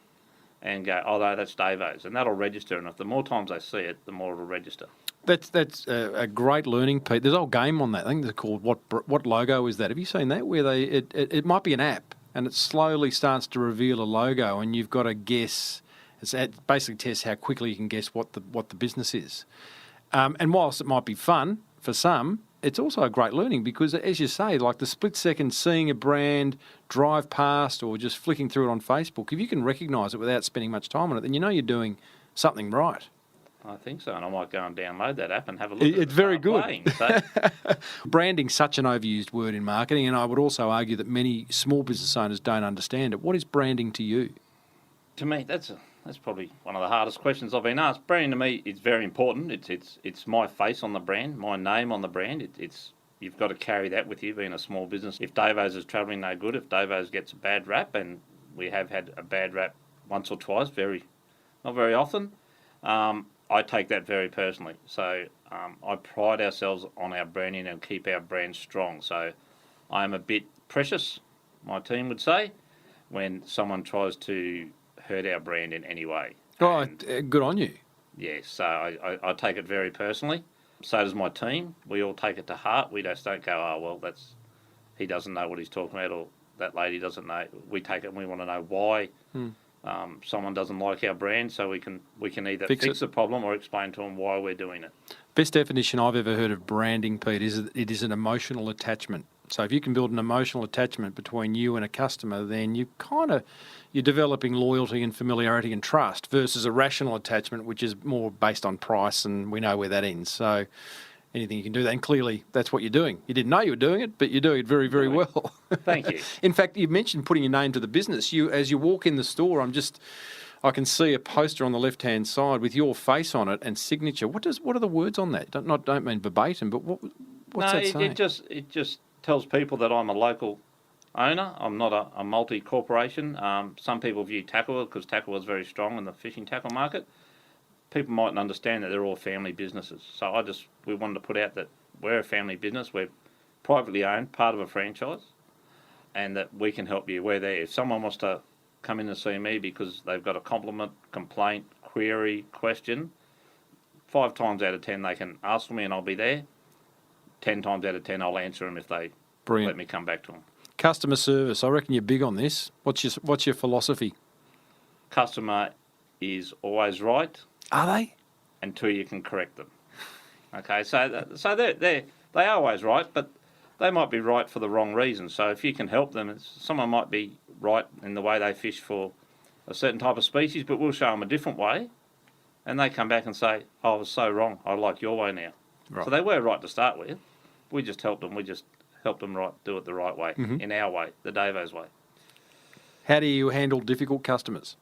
and go, oh, no, that's Davo's. And that'll register. And if the more times they see it, the more it'll register. That's a great learning, Pete. There's a whole game on that. I think they're called what logo is that? Have you seen that? Where it might be an app and it slowly starts to reveal a logo and you've got to guess. It basically tests how quickly you can guess what the business is. And whilst it might be fun for some, it's also a great learning because, as you say, like the split second seeing a brand drive past or just flicking through it on Facebook, if you can recognise it without spending much time on it, then you know you're doing something right. I think so, and I might go and download that app and have a look at it. It's very good. Playing, so. Branding's such an overused word in marketing, and I would also argue that many small business owners don't understand it. What is branding to you? To me, that's probably one of the hardest questions I've been asked. Branding to me is very important. It's my face on the brand, my name on the brand. You've got to carry that with you, being a small business. If Davo's is travelling no good, if Davo's gets a bad rap, and we have had a bad rap once or twice, not very often, I take that very personally. So I pride ourselves on our branding and keep our brand strong. So I am a bit precious, my team would say, when someone tries to hurt our brand in any way. Oh, good on you. Yes, so I take it very personally. So does my team. We all take it to heart. We just don't go, oh, well, he doesn't know what he's talking about, or that lady doesn't know. We take it and we want to know why someone doesn't like our brand, so we can either fix the problem or explain to them why we're doing it. Best definition I've ever heard of branding, Pete, is that it is an emotional attachment. So if you can build an emotional attachment between you and a customer, then you're developing loyalty and familiarity and trust versus a rational attachment, which is more based on price, and we know where that ends. So anything you can do that, and clearly that's what you're doing. You didn't know you were doing it, but you're doing it very, very well. Thank you. In fact, you mentioned putting your name to the business. As you walk in the store, I can see a poster on the left-hand side with your face on it and signature. What are the words on that? Don't mean verbatim, but what's that saying? It just tells people that I'm a local owner. I'm not a multi-corporation. Some people view tackle because tackle is very strong in the fishing tackle market. People mightn't understand that they're all family businesses. So we wanted to put out that we're a family business. We're privately owned, part of a franchise, and that we can help you. We're there. If someone wants to come in and see me because they've got a compliment, complaint, query, question, 5 times out of 10 they can ask for me and I'll be there. 10 times out of 10 I'll answer them if they let me come back to them. Customer service. I reckon you're big on this. What's your philosophy? Customer is always right. Are they? Until you can correct them. Okay, so they are always right, but they might be right for the wrong reason. So if you can help them, someone might be right in the way they fish for a certain type of species, but we'll show them a different way, and they come back and say, oh, I was so wrong. I like your way now. Right. So they were right to start with. We just helped them. We just helped them do it the right way, in our way, the Davo's way. How do you handle difficult customers?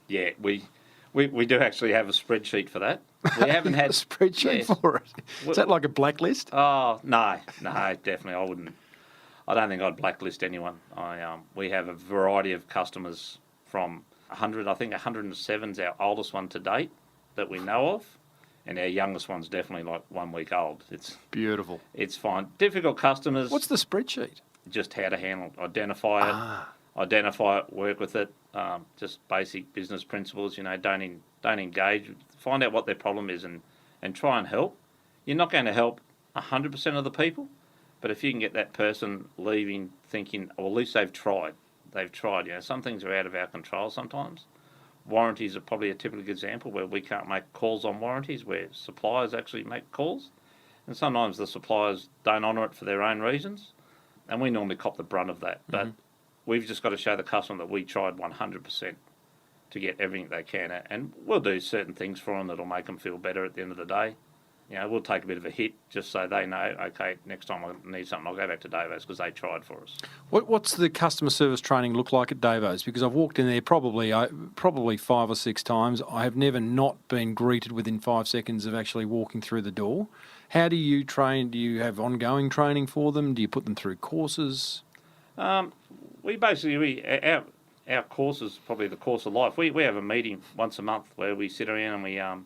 Yeah, we do actually have a spreadsheet for that. We haven't had a spreadsheet for it. Is that like a blacklist? Oh no, definitely I wouldn't. I don't think I'd blacklist anyone. We have a variety of customers from 100. I think 107 is our oldest one to date that we know of, and our youngest one's definitely like 1 week old. It's beautiful. It's fine. Difficult customers. What's the spreadsheet? Just how to handle, identify it, work with it. Just basic business principles. Don't engage. Find out what their problem is and try and help. You're not going to help 100% of the people, but if you can get that person leaving thinking, well, at least they've tried. Some things are out of our control sometimes. Warranties are probably a typical example where we can't make calls on warranties, where suppliers actually make calls. And sometimes the suppliers don't honour it for their own reasons, and we normally cop the brunt of that. But we've just got to show the customer that we tried 100% to get everything they can, and we'll do certain things for them that'll make them feel better at the end of the day. we'll take a bit of a hit just so they know, okay, next time I need something, I'll go back to Davo's because they tried for us. What's the customer service training look like at Davo's? Because I've walked in there probably 5 or 6 times. I have never not been greeted within 5 seconds of actually walking through the door. How do you train? Do you have ongoing training for them? Do you put them through courses? Our course is probably the course of life. We have a meeting once a month where we sit around and we have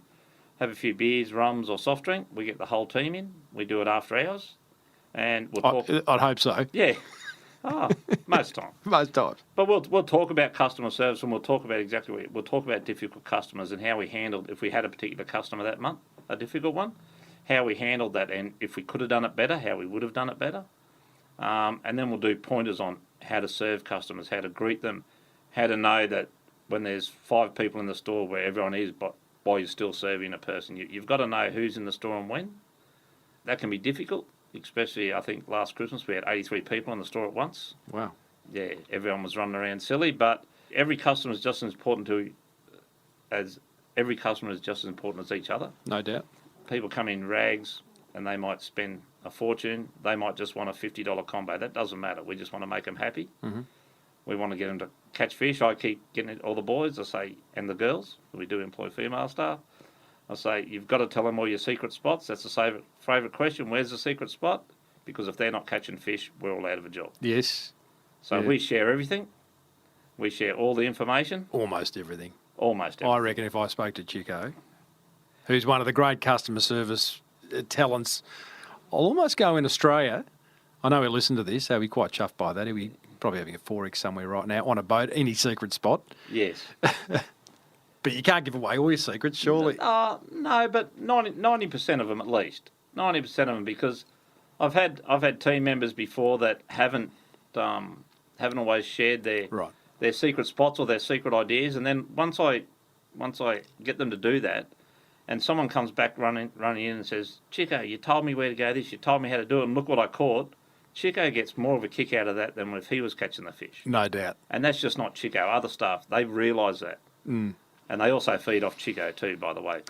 a few beers, rums or soft drink. We get the whole team in. We do it after hours. And we'll talk. I'd hope so. Yeah. Most times. Most times. But we'll talk about customer service and we'll talk about we'll talk about difficult customers and how we handled, if we had a particular customer that month, a difficult one, how we handled that, and if we could have done it better, how we would have done it better. And then we'll do pointers on how to serve customers, how to greet them, how to know that when there's 5 people in the store where everyone is, but while you're still serving a person, you've got to know who's in the store and when. That can be difficult, especially I think last Christmas we had 83 people in the store at once. Wow. Yeah, everyone was running around silly, but every customer is just as important as each other. No doubt. People come in rags and they might spend a fortune. They might just want a $50 combo. That doesn't matter. We just want to make them happy. Mm-hmm. We want to get them to catch fish. I keep getting it, all the boys, I say, and the girls. We do employ female staff. I say, you've got to tell them all your secret spots. That's the favourite question. Where's the secret spot? Because if they're not catching fish, we're all out of a job. Yes. So we share everything. We share all the information. Almost everything. Almost everything. I reckon if I spoke to Chico, who's one of the great customer service talents, I'll almost go in Australia. I know he'll listen to this, so he'll be quite chuffed by that. He'll be probably having a 4X somewhere right now on a boat, any secret spot. Yes. But you can't give away all your secrets, surely. No, but 90% of them at least. 90% of them, because I've had team members before that haven't always shared their secret spots or their secret ideas, and then once I get them to do that, and someone comes back running in and says, Chico, you told me where to go this, you told me how to do it, and look what I caught. Chico gets more of a kick out of that than if he was catching the fish. No doubt. And that's just not Chico. Other staff, they realise that. Mm. And they also feed off Chico too, by the way.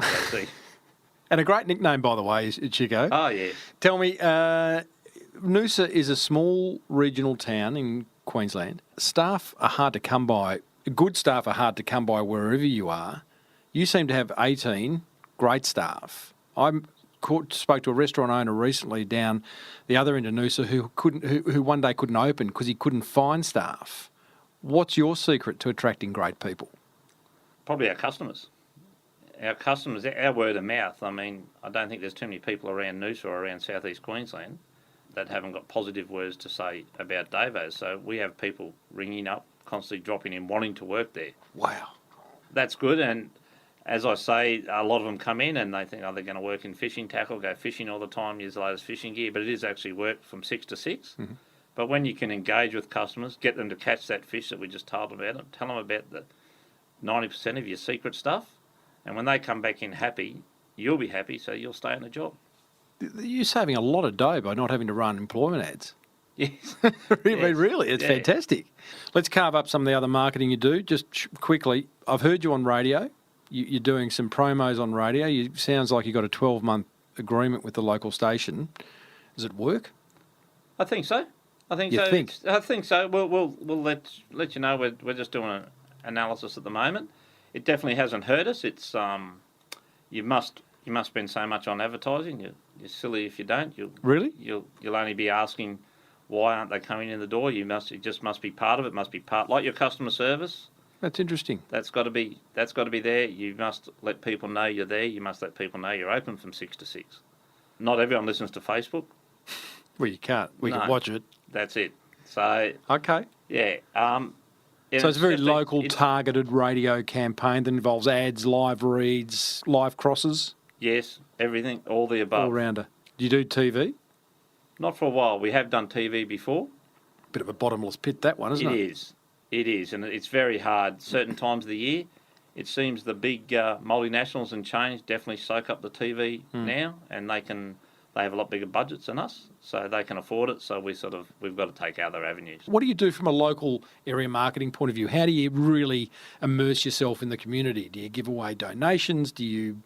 And a great nickname, by the way, is Chico. Oh, yeah. Tell me, Noosa is a small regional town in Queensland. Staff are hard to come by. Good staff are hard to come by wherever you are. You seem to have 18 great staff. Spoke to a restaurant owner recently down the other end of Noosa who one day couldn't open because he couldn't find staff. What's your secret to attracting great people? Probably our customers. Our word of mouth. I mean, I don't think there's too many people around Noosa or around southeast Queensland that haven't got positive words to say about Davo's. So we have people ringing up, constantly dropping in, wanting to work there. Wow. That's good. And as I say, a lot of them come in and they think, they're going to work in fishing tackle, go fishing all the time, use the latest fishing gear, but it is actually work from 6 to 6. Mm-hmm. But when you can engage with customers, get them to catch that fish that we just told them about, and tell them about the 90% of your secret stuff, and when they come back in happy, you'll be happy, so you'll stay in the job. You're saving a lot of dough by not having to run employment ads. Yes. Really, it's fantastic. Let's carve up some of the other marketing you do. Just quickly, I've heard you on radio. You're doing some promos on radio. Sounds like you got a 12-month agreement with the local station. Does it work? I think so. I think so. We'll let you know. We're just doing an analysis at the moment. It definitely hasn't hurt us. It's you must spend so much on advertising. You're silly if you don't. You'll only be asking why aren't they coming in the door. It just must be part of it. Must be part like your customer service. That's interesting. That's got to be there. You must let people know you're there. You must let people know you're open from 6 to 6. Not everyone listens to Facebook. Well, you can't. We can watch it. That's it. So okay. Yeah. So it's a very local, targeted radio campaign that involves ads, live reads, live crosses. Yes, everything, all the above. All rounder. Do you do TV? Not for a while. We have done TV before. Bit of a bottomless pit, that one, isn't it? It is, and it's very hard. Certain times of the year, it seems the big multinationals and chains definitely soak up the TV now, and they have a lot bigger budgets than us, so they can afford it. So we've got to take other avenues. What do you do from a local area marketing point of view? How do you really immerse yourself in the community? Do you give away donations? Do you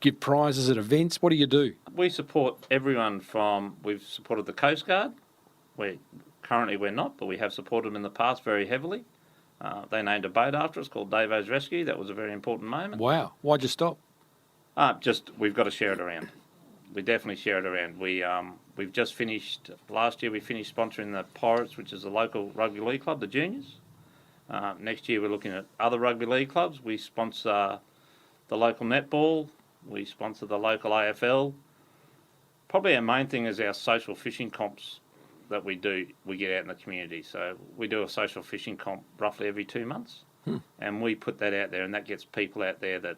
give prizes at events? What do you do? We support everyone we've supported the Coast Guard. Currently we're not, but we have supported them in the past very heavily. They named a boat after us called Davo's Rescue. That was a very important moment. Wow. Why'd you stop? We've got to share it around. We definitely share it around. We've just finished, last year we finished sponsoring the Pirates, which is the local rugby league club, the juniors. Next year we're looking at other rugby league clubs. We sponsor the local netball. We sponsor the local AFL. Probably our main thing is our social fishing comps that we get out in the community. So we do a social fishing comp roughly every 2 months. And we put that out there, and that gets people out there that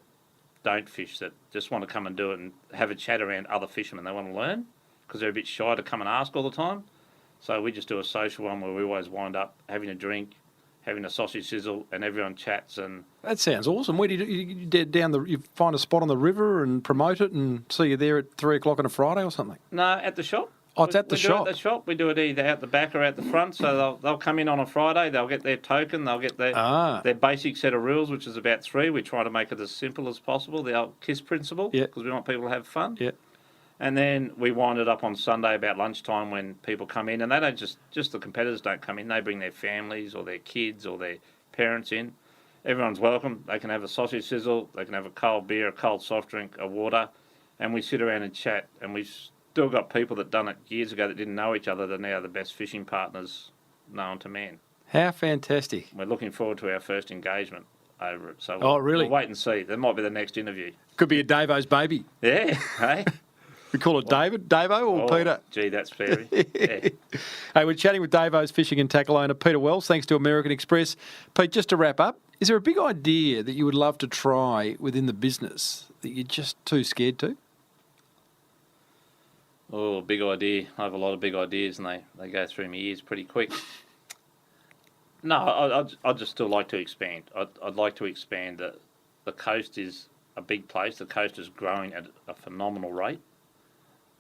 don't fish, that just want to come and do it and have a chat around other fishermen. They want to learn because they're a bit shy to come and ask all the time. So we just do a social one where we always wind up having a drink, having a sausage sizzle, and everyone chats. And That sounds awesome. Where do you find a spot on the river and promote it and see you there at 3 o'clock on a Friday or something? no, at the shop. Oh, it's at the we shop. do it at the shop. We do it either out the back or out the front. So they'll come in on a Friday. They'll get their token. They'll get their basic set of rules, which is about 3. We try to make it as simple as possible. The old KISS principle, because we want people to have fun. Yeah. And then we wind it up on Sunday about lunchtime when people come in, and they don't just the competitors don't come in. They bring their families or their kids or their parents in. Everyone's welcome. They can have a sausage sizzle. They can have a cold beer, a cold soft drink, a water, and we sit around and chat. And we've still got people that done it years ago that didn't know each other. They're now the best fishing partners known to man. How fantastic. We're looking forward to our first engagement over it. So really? We'll wait and see. That might be the next interview. Could be a Davo's baby. Yeah, hey? We call it Davo or Peter? Gee, that's fairy. Yeah. Hey, we're chatting with Davo's fishing and tackle owner, Peter Wells, thanks to American Express. Pete, just to wrap up, is there a big idea that you would love to try within the business that you're just too scared to? Oh, big idea. I have a lot of big ideas, and they go through my ears pretty quick. No, I'd just still like to expand. I'd like to expand. The coast is a big place. The coast is growing at a phenomenal rate.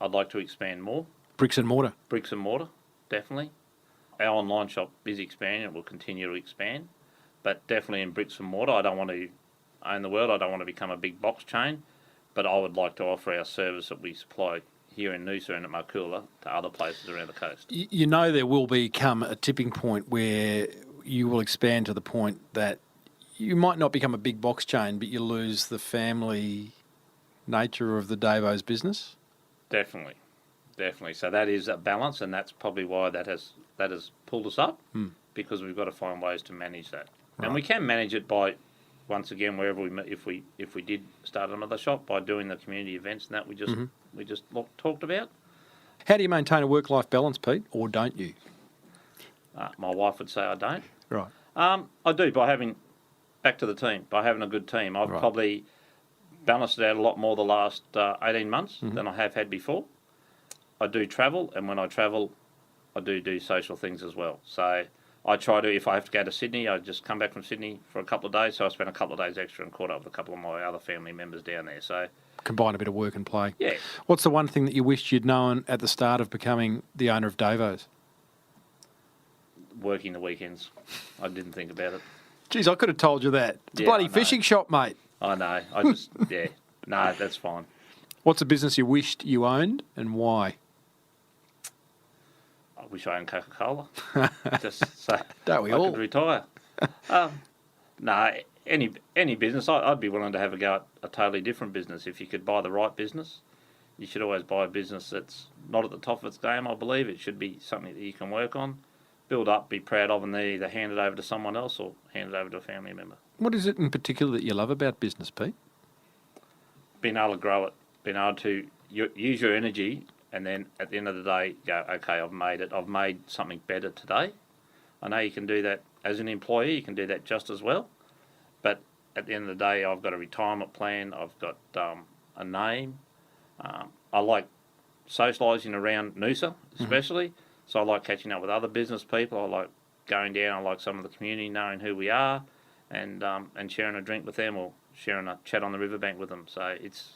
I'd like to expand more. Bricks and mortar. Bricks and mortar, definitely. Our online shop is expanding. It will continue to expand. But definitely in bricks and mortar. I don't want to own the world. I don't want to become a big box chain. But I would like to offer our service that we supply here in Noosa and at Markula to other places around the coast. You know there will become a tipping point where you will expand to the point that you might not become a big box chain, but you lose the family nature of the Davo's business? Definitely. So that is a balance, and that's probably why that has pulled us up, because we've got to find ways to manage that. Right. And we can manage it by, once again, wherever if we did start another shop, by doing the community events and that we just talked about. How do you maintain a work-life balance, Pete, or don't you? My wife would say I don't. Right. I do by having a good team. I've probably balanced it out a lot more the last 18 months than I have had before. I do travel, and when I travel, I do social things as well. So I try to, if I have to go to Sydney, I just come back from Sydney for a couple of days, so I spent a couple of days extra and caught up with a couple of my other family members down there. So combine a bit of work and play. Yeah. What's the one thing that you wished you'd known at the start of becoming the owner of Davo's? Working the weekends. I didn't think about it. Geez, I could have told you that. It's a bloody fishing shop, mate. I know. I just, no, that's fine. What's a business you wished you owned and why? I wish I owned Coca-Cola. Just so Don't we I all? could retire. No, any business, I'd be willing to have a go at a totally different business. If you could buy the right business, you should always buy a business that's not at the top of its game, I believe. It should be something that you can work on, build up, be proud of, and then either hand it over to someone else or hand it over to a family member. What is it in particular that you love about business, Pete? Being able to grow it, being able to use your energy, and then at the end of the day go, okay, I've made it. I've made something better today. I know you can do that as an employee. You can do that just as well. But at the end of the day, I've got a retirement plan. I've got a name. I like socialising around Noosa, especially. So I like catching up with other business people. I like going down. I like some of the community knowing who we are, and sharing a drink with them or sharing a chat on the riverbank with them. So it's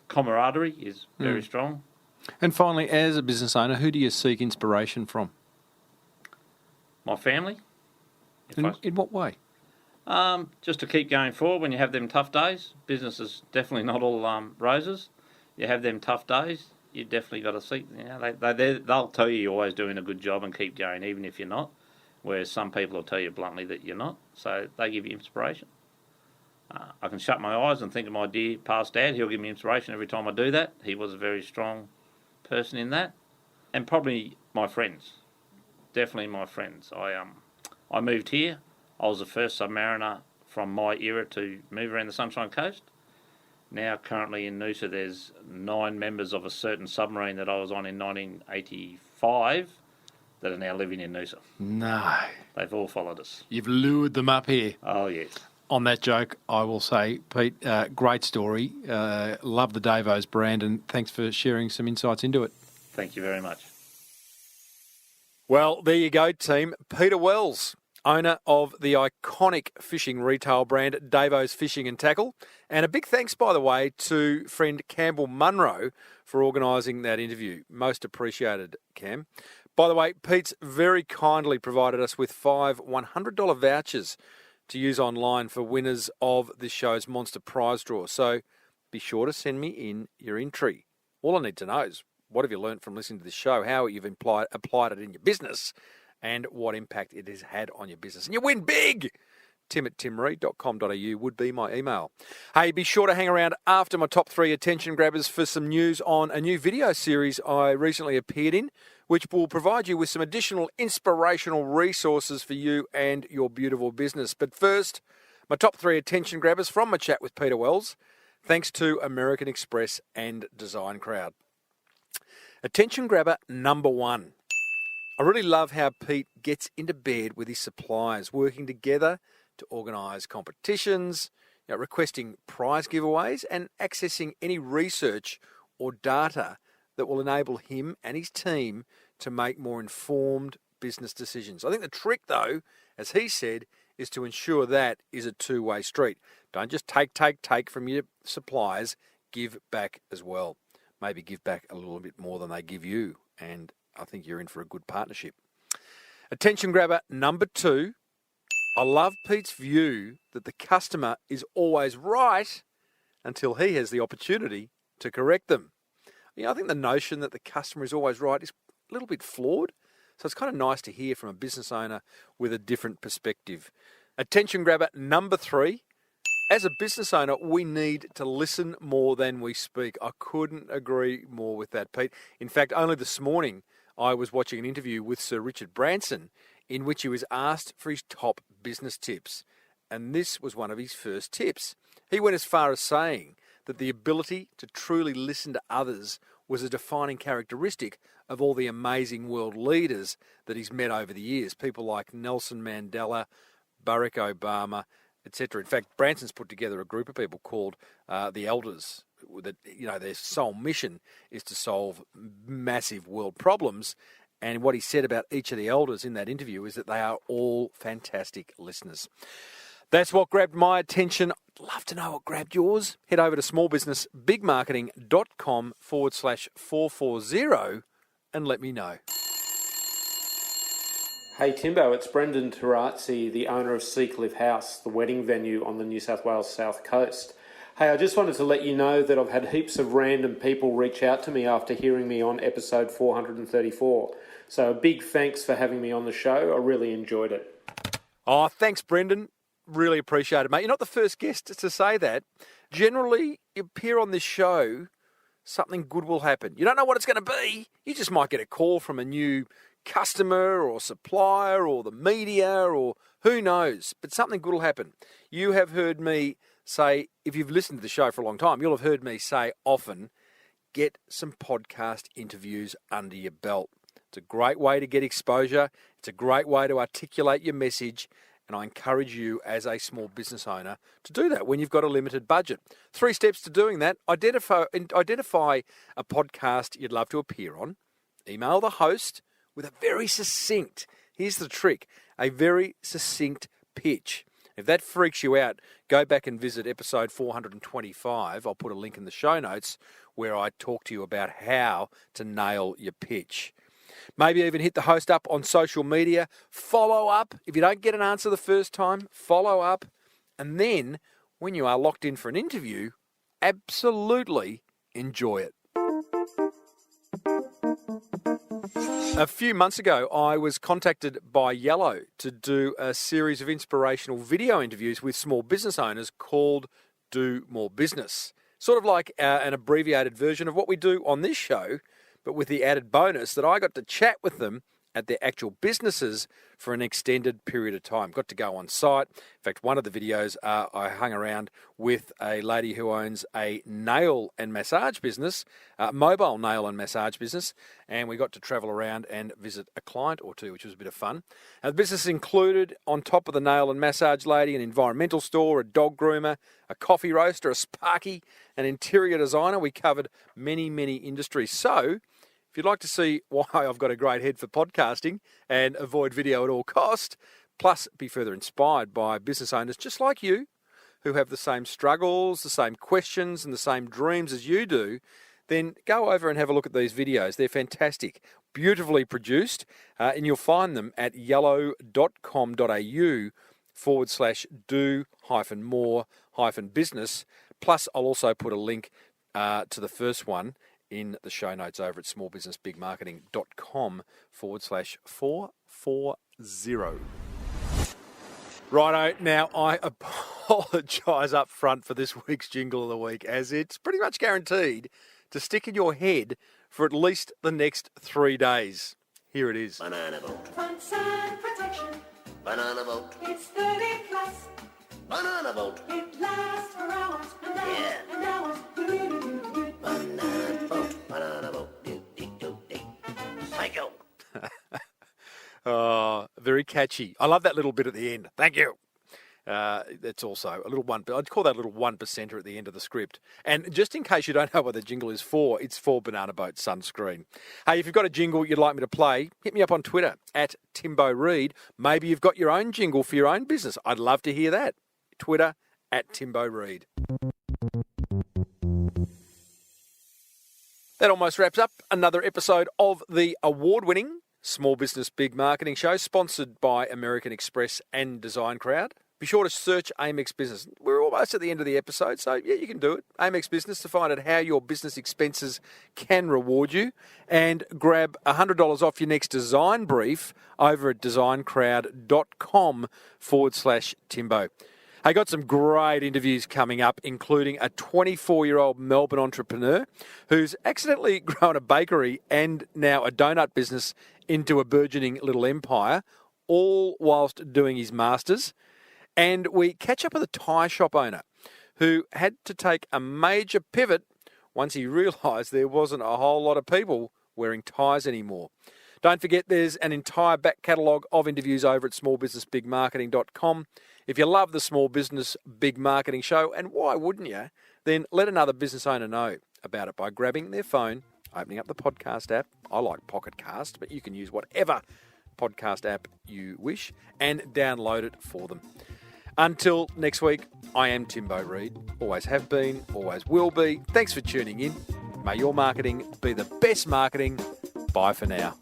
camaraderie is very strong. And finally, as a business owner, who do you seek inspiration from? My family. In what way? Just to keep going forward when you have them tough days. Business is definitely not all roses. You have them tough days, you definitely got to see. They'll tell you you're always doing a good job and keep going, even if you're not. Whereas some people will tell you bluntly that you're not. So they give you inspiration. I can shut my eyes and think of my dear past dad. He'll give me inspiration every time I do that. He was a very strong person in that. And probably my friends. Definitely my friends. I moved here. I was the first submariner from my era to move around the Sunshine Coast. Now, currently in Noosa, there's 9 members of a certain submarine that I was on in 1985 that are now living in Noosa. No. They've all followed us. You've lured them up here. Oh, yes. On that joke, I will say, Pete, great story. Love the Davo's brand, and thanks for sharing some insights into it. Thank you very much. Well, there you go, team. Peter Wells, owner of the iconic fishing retail brand Davo's Fishing and Tackle. And a big thanks, by the way, to friend Campbell Munro for organising that interview. Most appreciated, Cam. By the way, Pete's very kindly provided us with 5 $100 vouchers to use online for winners of this show's Monster Prize Draw. So be sure to send me in your entry. All I need to know is what have you learnt from listening to this show, how you've applied it in your business, and what impact it has had on your business. And you win big! tim@timreid.com.au would be my email. Hey, be sure to hang around after my top 3 attention grabbers for some news on a new video series I recently appeared in, which will provide you with some additional inspirational resources for you and your beautiful business. But first, my top 3 attention grabbers from my chat with Peter Wells, thanks to American Express and Design Crowd. Attention grabber number 1. I really love how Pete gets into bed with his suppliers, working together to organise competitions, requesting prize giveaways, and accessing any research or data that will enable him and his team to make more informed business decisions. I think the trick, though, as he said, is to ensure that is a two-way street. Don't just take from your suppliers, give back as well. Maybe give back a little bit more than they give you, and I think you're in for a good partnership. Attention grabber number 2. I love Pete's view that the customer is always right until he has the opportunity to correct them. I think the notion that the customer is always right is a little bit flawed. So it's kind of nice to hear from a business owner with a different perspective. Attention grabber number 3. As a business owner, we need to listen more than we speak. I couldn't agree more with that, Pete. In fact, only this morning, I was watching an interview with Sir Richard Branson in which he was asked for his top business tips. And this was one of his first tips. He went as far as saying that the ability to truly listen to others was a defining characteristic of all the amazing world leaders that he's met over the years. People like Nelson Mandela, Barack Obama, etc. In fact, Branson's put together a group of people called the Elders. That their sole mission is to solve massive world problems. And what he said about each of the elders in that interview is that they are all fantastic listeners. That's what grabbed my attention. I'd love to know what grabbed yours. Head over to smallbusinessbigmarketing.com/440 and let me know. Hey Timbo, it's Brendan Tarazzi, the owner of Seacliff House, the wedding venue on the New South Wales South Coast. Hey, I just wanted to let you know that I've had heaps of random people reach out to me after hearing me on episode 434. So a big thanks for having me on the show. I really enjoyed it. Oh, thanks, Brendan. Really appreciate it, mate. You're not the first guest to say that. Generally, you appear on this show, something good will happen. You don't know what it's going to be. You just might get a call from a new customer or supplier or the media or who knows, but something good will happen. You have heard me say, if you've listened to the show for a long time, you'll have heard me say often, get some podcast interviews under your belt. It's a great way to get exposure. It's a great way to articulate your message. And I encourage you as a small business owner to do that when you've got a limited budget. 3 steps to doing that. Identify a podcast you'd love to appear on. Email the host with a very succinct, here's the trick, a very succinct pitch. If that freaks you out, go back and visit episode 425. I'll put a link in the show notes where I talk to you about how to nail your pitch. Maybe even hit the host up on social media. Follow up. If you don't get an answer the first time, follow up. And then, when you are locked in for an interview, absolutely enjoy it. A few months ago, I was contacted by Yellow to do a series of inspirational video interviews with small business owners called Do More Business. Sort of like an abbreviated version of what we do on this show, but with the added bonus that I got to chat with them at their actual businesses for an extended period of time. Got to go on site. In fact, one of the videos I hung around with a lady who owns a nail and massage business, mobile nail and massage business, and we got to travel around and visit a client or two, which was a bit of fun. The business included, on top of the nail and massage lady, an environmental store, a dog groomer, a coffee roaster, a sparky, an interior designer. We covered many, many industries. So, if you'd like to see why I've got a great head for podcasting and avoid video at all cost, plus be further inspired by business owners just like you who have the same struggles, the same questions and the same dreams as you do, then go over and have a look at these videos. They're fantastic, beautifully produced, and you'll find them at yellow.com.au/do-more-business. Plus, I'll also put a link to the first one in the show notes over at smallbusinessbigmarketing.com/440. Righto, now I apologise up front for this week's Jingle of the Week, as it's pretty much guaranteed to stick in your head for at least the next 3 days. Here it is. Banana boat. Front side protection. Banana boat. It's 30 plus. Banana boat. It lasts for hours and hours Yeah. and hours. Banana boat. Banana boat. Do-do-do-do. Thank you. Oh, very catchy. I love that little bit at the end. Thank you. That's also a little one. I'd call that a little 1%er at the end of the script. And just in case you don't know what the jingle is for, it's for Banana Boat Sunscreen. Hey, if you've got a jingle you'd like me to play, hit me up on Twitter at Timbo Reid. Maybe you've got your own jingle for your own business. I'd love to hear that. Twitter at Timbo Reid. That almost wraps up another episode of the award-winning Small Business Big Marketing Show, sponsored by American Express and Design Crowd. Be sure to search Amex Business. We're almost at the end of the episode, so yeah, you can do it. Amex Business to find out how your business expenses can reward you, and grab $100 off your next design brief over at designcrowd.com/Timbo. I got some great interviews coming up, including a 24-year-old Melbourne entrepreneur who's accidentally grown a bakery and now a donut business into a burgeoning little empire, all whilst doing his masters. And we catch up with a tyre shop owner who had to take a major pivot once he realised there wasn't a whole lot of people wearing tyres anymore. Don't forget, there's an entire back catalogue of interviews over at smallbusinessbigmarketing.com. If you love the Small Business Big Marketing Show, and why wouldn't you, then let another business owner know about it by grabbing their phone, opening up the podcast app. I like Pocket Cast, but you can use whatever podcast app you wish, and download it for them. Until next week, I am Timbo Reid. Always have been, always will be. Thanks for tuning in. May your marketing be the best marketing. Bye for now.